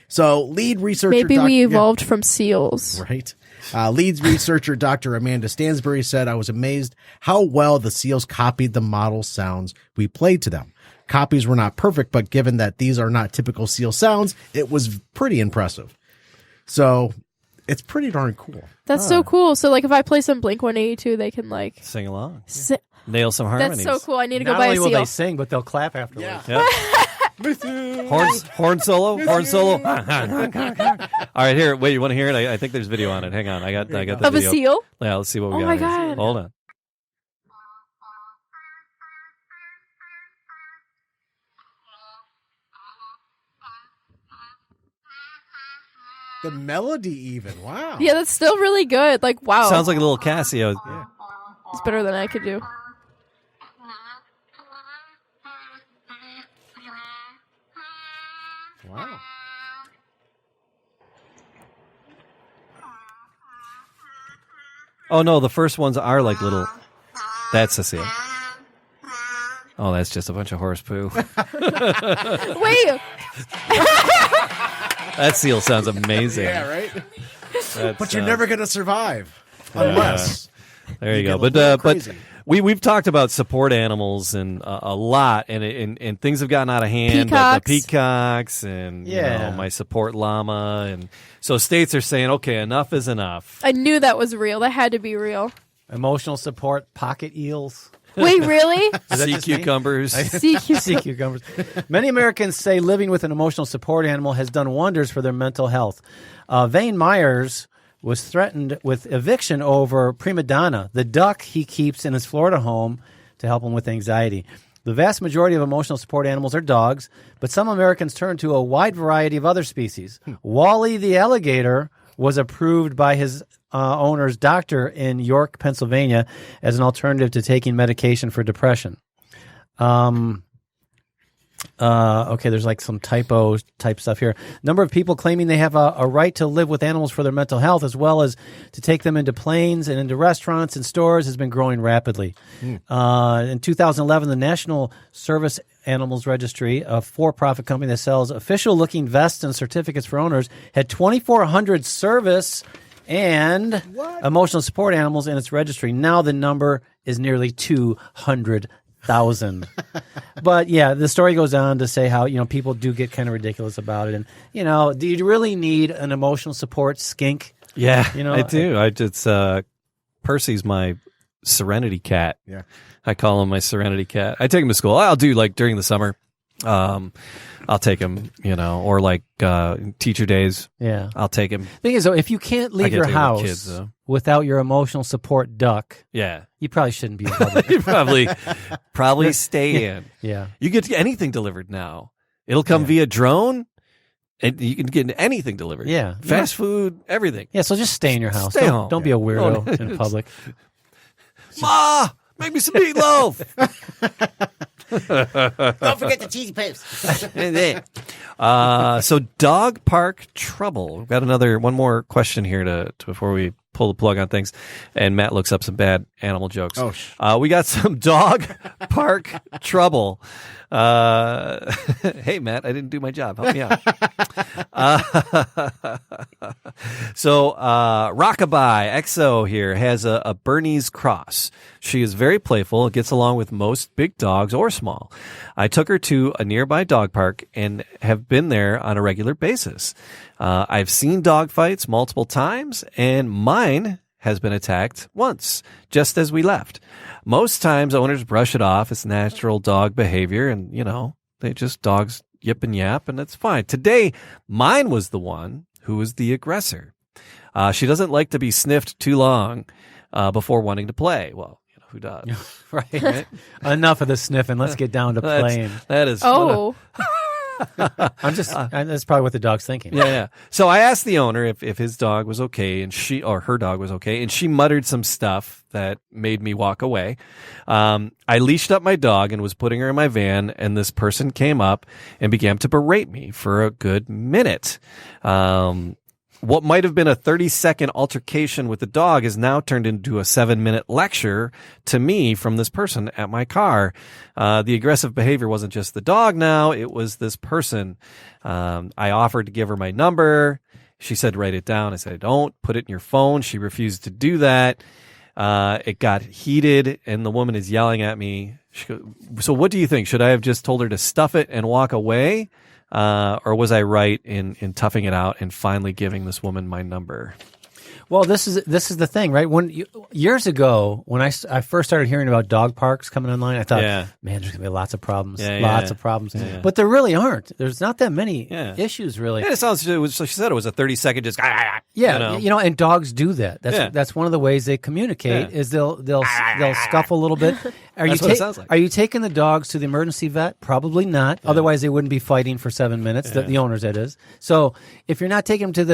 So lead researcher... Maybe we evolved from seals. Right. Lead researcher Dr. Amanda Stansbury said, I was amazed how well the seals copied the model sounds we played to them. Copies were not perfect, but given that these are not typical seal sounds, it was pretty impressive. So it's pretty darn cool. That's so cool. So like if I play some Blink-182, they can like Sing along. Nail some harmonies. That's so cool. I need to go Not buy a only will seal. they sing, but they'll clap afterwards. Yep. Horn solo. All right, here. Wait, you want to hear it? I think there's video on it. Hang on. I got the Of video. a seal? Yeah, let's see what we Oh got. my here. God. Hold on. The melody even. Wow. Yeah, that's still really good. Like, wow. Sounds like a little Casio. Yeah. It's better than I could do. Wow. Oh no, the first ones are like little. That's a seal. Oh, that's just a bunch of horse poo. Wait. That seal sounds amazing. Yeah, right? That's, But you're never going to survive unless. There you get go. a But little but crazy. we've talked about support animals and a lot, and things have gotten out of hand. Peacocks. The peacocks and you know, my support llama, and so states are saying, okay, enough is enough. I knew that was real. That had to be real. Emotional support, pocket eels. Wait, really? Sea cucumbers. Sea cucumbers. Many Americans say living with an emotional support animal has done wonders for their mental health. Vane Myers was threatened with eviction over Prima Donna, the duck he keeps in his Florida home to help him with anxiety. The vast majority of emotional support animals are dogs, but some Americans turn to a wide variety of other species. Wally the alligator was approved by his owner's doctor in York, Pennsylvania, as an alternative to taking medication for depression. Okay, there's like some typo type stuff here. Number of people claiming they have a right to live with animals for their mental health, as well as to take them into planes and into restaurants and stores, has been growing rapidly. In 2011, the National Service Animals Registry, a for-profit company that sells official-looking vests and certificates for owners, had 2,400 service and emotional support animals in its registry. Now the number is nearly 200,000. But yeah, the story goes on to say how, you know, people do get kind of ridiculous about it. And, you know, do you really need an emotional support skink? Yeah, You know, I do. Percy's my serenity cat. Yeah. I call him my serenity cat. I take him to school. I'll do like during the summer. I'll take him, you know, or like teacher days. Yeah. I'll take him. Thing is, though, if you can't leave get your to go with house kids, though. without your emotional support duck, Yeah. you probably shouldn't be in public. You probably stay in. Yeah. You get anything delivered now. It'll come via drone, and you can get anything delivered. Yeah. Fast food, everything. Yeah, so just stay in your house. Stay home. Don't be a weirdo Don't- in public. Ma, make me some meatloaf. Don't forget the cheesy pipes. So dog park trouble. We've got one more question here to before we pull the plug on things. And Matt looks up some bad animal jokes. We got some dog park trouble. Hey Matt, I didn't do my job. Help me out. So Rockabye XO here has a Bernese cross. She is very playful and gets along with most big dogs or small. I took her to a nearby dog park and have been there on a regular basis. I've seen dog fights multiple times, and mine has been attacked once, just as we left. Most times owners brush it off as natural dog behavior and, dogs yip and yap and it's fine. Today, mine was the one who was the aggressor. She doesn't like to be sniffed too long before wanting to play. Well, who does? Right. Enough of the sniffing. Let's get down to playing. That is. Oh. That's probably what the dog's thinking. Yeah. So I asked the owner if his dog was okay and her dog was okay. And she muttered some stuff that made me walk away. I leashed up my dog and was putting her in my van. And this person came up and began to berate me for a good minute. What might have been a 30-second altercation with the dog is now turned into a 7-minute lecture to me from this person at my car. The aggressive behavior wasn't just the dog now, it was this person. I offered to give her my number. She said, write it down. I said, don't put it in your phone. She refused to do that. It got heated and the woman is yelling at me. So what do you think? Should I have just told her to stuff it and walk away? Or was I right in toughing it out and finally giving this woman my number? Well, this is the thing, right? Years ago, when I first started hearing about dog parks coming online, I thought, man, there's going to be lots of problems, of problems. Yeah. But there really aren't. There's not that many issues, really. Yeah, it sounds, like she said, it was a 30-second just, and dogs do that. That's one of the ways they communicate is they'll scuffle a little bit. That's what it sounds like. Are you taking the dogs to the emergency vet? Probably not. Yeah. Otherwise, they wouldn't be fighting for 7 minutes, the owners, that is. So if you're not taking them to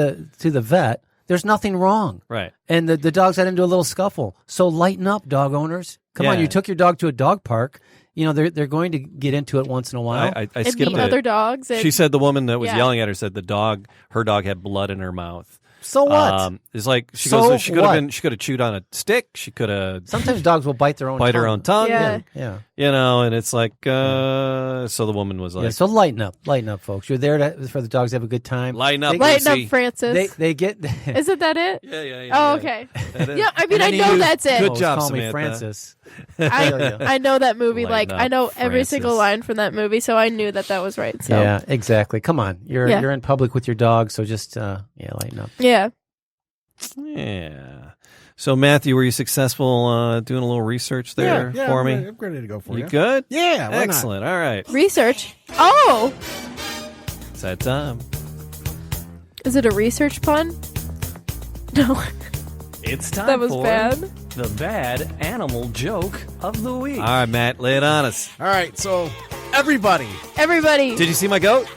the vet, there's nothing wrong. Right. And the dogs got into a little scuffle. So lighten up, dog owners. Come on, you took your dog to a dog park. They're going to get into it once in a while. I and skipped beat other dogs. She said the woman that was yelling at her said her dog had blood in her mouth. So what? It's like she could have chewed on a stick. She could have. Sometimes dogs will bite their own tongue. Yeah. And it's like so the woman was like, so lighten up, folks. You're there for the dogs to have a good time. Lighten up, Francis. They get. Isn't that it? Yeah. Oh, okay. Yeah, I mean, I know that's it. Good job, call Samantha. me Francis. I know that movie. Lighten I know up, every Francis. single line from that movie, so I knew that was right. So. Yeah, exactly. Come on, you're in public with your dog, so just lighten up. Yeah. Yeah. So, Matthew, were you successful doing a little research there for me? I'm ready to go for you. You good? Yeah. Why Excellent. not? All right. Research. Oh. It's that time. Is it a research pun? No. It's time that was for bad. The bad animal joke of the week. All right, Matt, lay it on us. All right. So, everybody. Did you see my goat?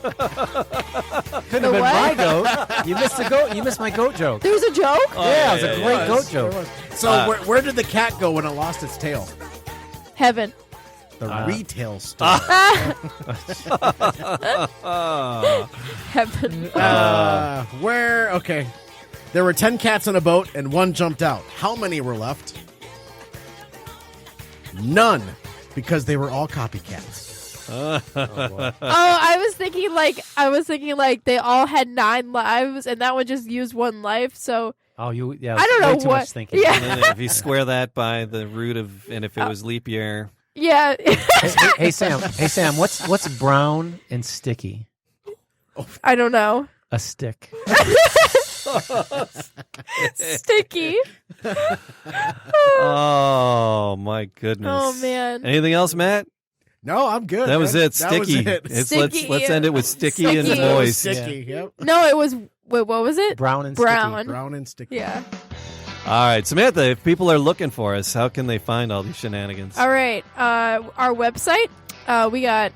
Couldn't have been my goat. You missed the goat. You missed my goat joke. There was a joke? It was a great goat joke. So where did the cat go when it lost its tail? Heaven. The retail store. Heaven. Where? Okay. There were 10 cats on a boat and one jumped out. How many were left? None, because they were all copycats. I was thinking like they all had 9 lives and that one just used 1 life. So I don't know too what. Much thinking. Yeah. And then if you square that by the root of, and if it was leap year. Yeah. Hey Sam, what's brown and sticky? I don't know. A stick. Sticky. Oh my goodness. Oh man. Anything else, Matt? No, I'm good. That was it. Sticky. That was it. Sticky. Let's end it with sticky and Sticky. moist. Sticky. Yep. No, it was. Wait, what was it? Brown and Brown. sticky. Brown and sticky. Yeah. All right, Samantha, if people are looking for us, how can they find all these shenanigans? All right. Our website. We have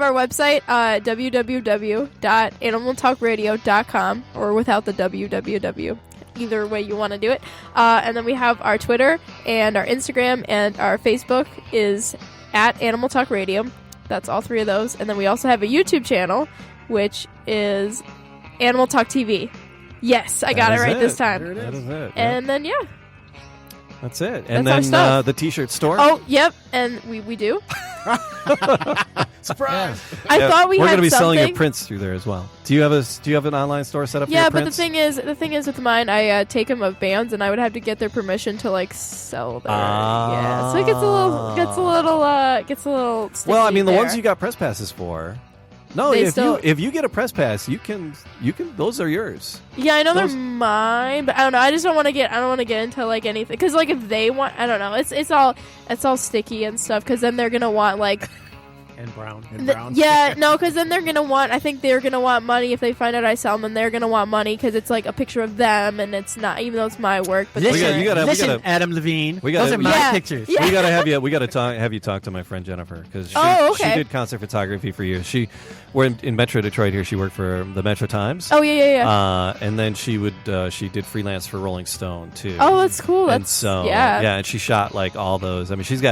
our website, www.animaltalkradio.com, or without the www. Either way you want to do it. And then we have our Twitter and our Instagram and our Facebook is at Animal Talk Radio. That's all 3 of those. And then we also have a YouTube channel, which is Animal Talk TV. Yes, I got it right this time. That is it. And then, yeah. That's it. And That's our then stuff. the T-shirt store. Oh, yep. And we do. Surprise! I thought we We're had going to be selling something. your prints through there as well. Do you have an online store set up for Yeah, your but prints? the thing is with mine, I take them of bands, and I would have to get their permission to like sell them. So it gets a little sticky Well, I mean, the there. ones you got press passes for, No, they if you get a press pass, you can those are yours. Yeah, I know they're mine, but I don't know. I just don't want to get into like anything because like if they want, I don't know. It's all sticky and stuff because then they're gonna want like. And brown. Yeah, no, because then they're gonna want. I think they're gonna want money if they find out I sell them. And they're gonna want money because it's like a picture of them, and it's not, even though it's my work. But listen, Adam Levine. Those are my pictures. Yeah. We gotta have you talk to my friend Jennifer because she did concert photography for years. We're in Metro Detroit here. She worked for the Metro Times. Oh yeah. And then she did freelance for Rolling Stone too. Oh, that's cool. And so and she shot like all those. I mean, she's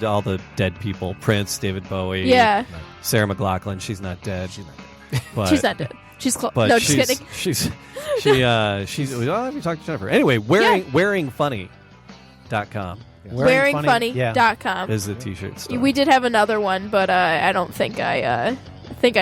all the dead people: Prince, David Bowie. Yeah. Sarah McLachlan, she's not dead. But, she's not dead. She's close. No, just kidding. I'll have you talk to Jennifer. Anyway, wearingfunny.com. Wearingfunny.com is the t-shirt store. We did have another one, but I don't think I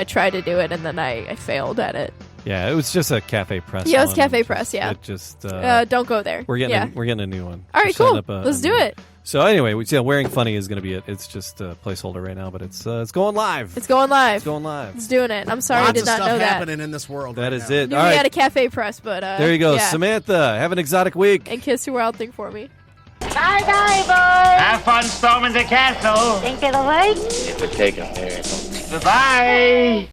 tried to do it and then I failed at it. Yeah, it was just a Cafe Press. Yeah, it was Cafe Press. Yeah, it just don't go there. We're getting a new one. All right, cool. Let's do it. So anyway, Wearing Funny is going to be it. It's just a placeholder right now, but it's going live. It's going live. It's going live. It's doing it. I'm sorry, Lots I did not know that. Lots of stuff happening in this world. That right is now. it. Knew All we right. had a Cafe Press, but there you go, Samantha. Have an exotic week. And Kiss the Wild Thing for me. Bye, bye, boys. Have fun storming the castle. Think it'll work? It would take a miracle. Goodbye.